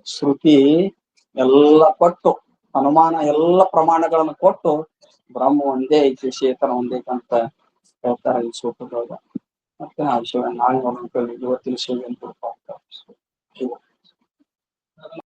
ಶ್ರುತಿ ಎಲ್ಲ ಕೊಟ್ಟು, ಅನುಮಾನ ಎಲ್ಲ ಪ್ರಮಾಣಗಳನ್ನು ಕೊಟ್ಟು ಬ್ರಹ್ಮ ಒಂದೇ ಐತಿ, ಚೇತನ ಒಂದೇ ಅಂತ ಹೇಳ್ತಾರ ಈ ಸೂತ್ರದೊಳಗ. ಮತ್ತೆ ಆ ವಿಷಯ ನಾಳೆ ಇವತ್ತಿನ ವಿಷಯ ಏನ್